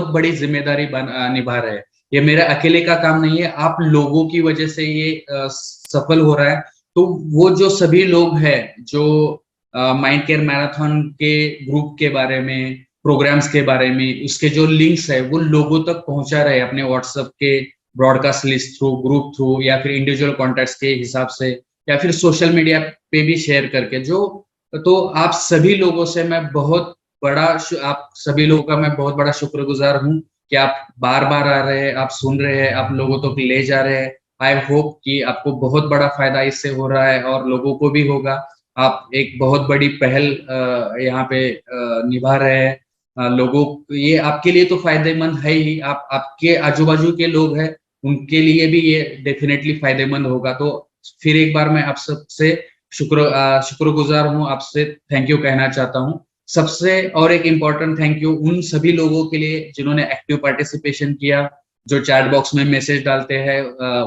बड़ी जिम्मेदारी निभा रहे हैं। ये मेरा अकेले का काम नहीं है, आप लोगों की वजह से ये सफल हो रहा है। तो वो जो सभी लोग हैं जो माइंड केयर मैराथन के ग्रुप के बारे में, प्रोग्राम्स के बारे में, उसके जो लिंक्स है वो लोगों तक पहुंचा रहे हैं अपने व्हाट्सएप के broadcast list through, group through या फिर इंडिविजुअल कॉन्टैक्ट्स के हिसाब से या फिर सोशल मीडिया पे भी शेयर करके तो आप सभी लोगों से मैं आप सभी लोगों का मैं बहुत बड़ा शुक्रगुजार हूँ कि आप बार बार आ रहे हैं, आप सुन रहे हैं, आप लोगों तक ले जा रहे हैं। आई होप कि आपको बहुत बड़ा फायदा इससे हो रहा है और लोगों को भी होगा। आप एक बहुत बड़ी पहल यहाँ पे निभा रहे हैं। लोगों ये आपके लिए तो फायदेमंद है ही, आपके आजू बाजू के लोग हैं उनके लिए भी ये डेफिनेटली फायदेमंद होगा। तो फिर एक बार मैं आप सबसे शुक्रगुजार हूँ, आपसे थैंक यू कहना चाहता हूँ। सबसे और एक इम्पोर्टेंट थैंक यू उन सभी लोगों के लिए जिन्होंने एक्टिव पार्टिसिपेशन किया, जो चैट बॉक्स में मैसेज डालते हैं,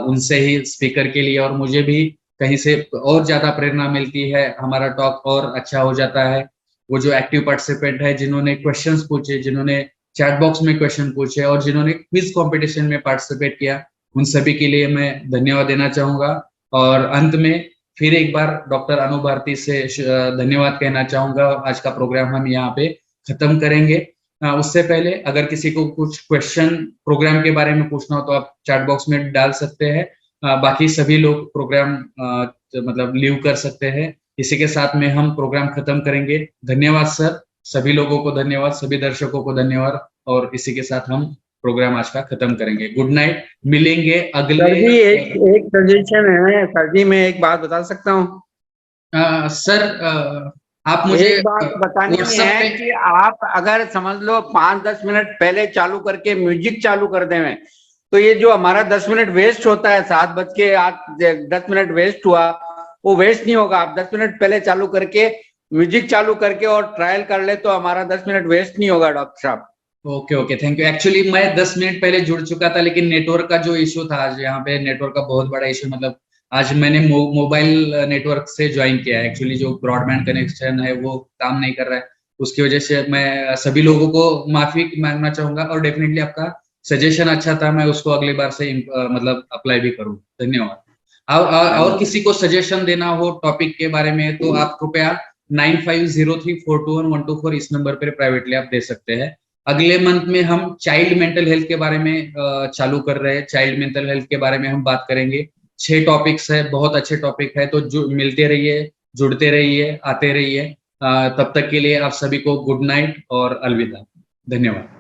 उनसे ही स्पीकर के लिए और मुझे भी कहीं से और ज्यादा प्रेरणा मिलती है, हमारा टॉक और अच्छा हो जाता है। वो जो एक्टिव पार्टिसिपेंट है जिन्होंने क्वेश्चंस पूछे, जिन्होंने चैट बॉक्स में क्वेश्चन पूछे और जिन्होंने क्विज कंपटीशन में पार्टिसिपेट किया, उन सभी के लिए मैं धन्यवाद देना चाहूंगा। और अंत में फिर एक बार डॉक्टर अनु भारती से धन्यवाद कहना चाहूंगा। आज का प्रोग्राम हम यहाँ पे खत्म करेंगे। उससे पहले अगर किसी को कुछ क्वेश्चन प्रोग्राम के बारे में पूछना हो तो आप चैट बॉक्स में डाल सकते हैं। बाकी सभी लोग प्रोग्राम मतलब लीव कर सकते हैं। इसी के साथ में हम प्रोग्राम खत्म करेंगे। धन्यवाद सर, सभी लोगों को धन्यवाद, सभी दर्शकों को धन्यवाद और इसी के साथ हम प्रोग्राम आज का खत्म करेंगे। गुड नाइट, मिलेंगे अगले। सर जी एक सजेशन है सर जी, मैं एक बात बता सकता हूँ सर? आप मुझे एक बात बतानी है कि आप अगर समझ लो 5-10 मिनट पहले चालू करके म्यूजिक चालू कर दें तो ये जो हमारा 10 मिनट वेस्ट होता है, 7:10 मिनट वेस्ट हुआ, वो वेस्ट नहीं होगा। आप 10 मिनट पहले चालू करके म्यूजिक चालू करके और ट्रायल कर ले तो हमारा 10 मिनट वेस्ट नहीं होगा डॉक्टर साहब। Okay, thank you. एक्चुअली मैं 10 मिनट पहले जुड़ चुका था लेकिन नेटवर्क का जो इशू था आज यहाँ पे, नेटवर्क का बहुत बड़ा इशू, मतलब आज मैंने मोबाइल नेटवर्क से ज्वाइन किया है। एक्चुअली जो ब्रॉडबैंड कनेक्शन है वो काम नहीं कर रहा है, उसकी वजह से मैं सभी लोगों को माफी मांगना चाहूंगा और डेफिनेटली आपका सजेशन अच्छा था, मैं उसको अगली बार से मतलब अप्लाई भी करूँ। धन्यवाद। और किसी को सजेशन देना हो टॉपिक के बारे में तो आप कृपया 9503421124 इस नंबर पर प्राइवेटली आप दे सकते हैं। अगले मंथ में हम चाइल्ड मेंटल हेल्थ के बारे में चालू कर रहे हैं। चाइल्ड मेंटल हेल्थ के बारे में हम बात करेंगे। 6 टॉपिक्स है, बहुत अच्छे टॉपिक है, तो जो मिलते रहिए, जुड़ते रहिए, आते रहिए। तब तक के लिए आप सभी को गुड नाइट और अलविदा। धन्यवाद।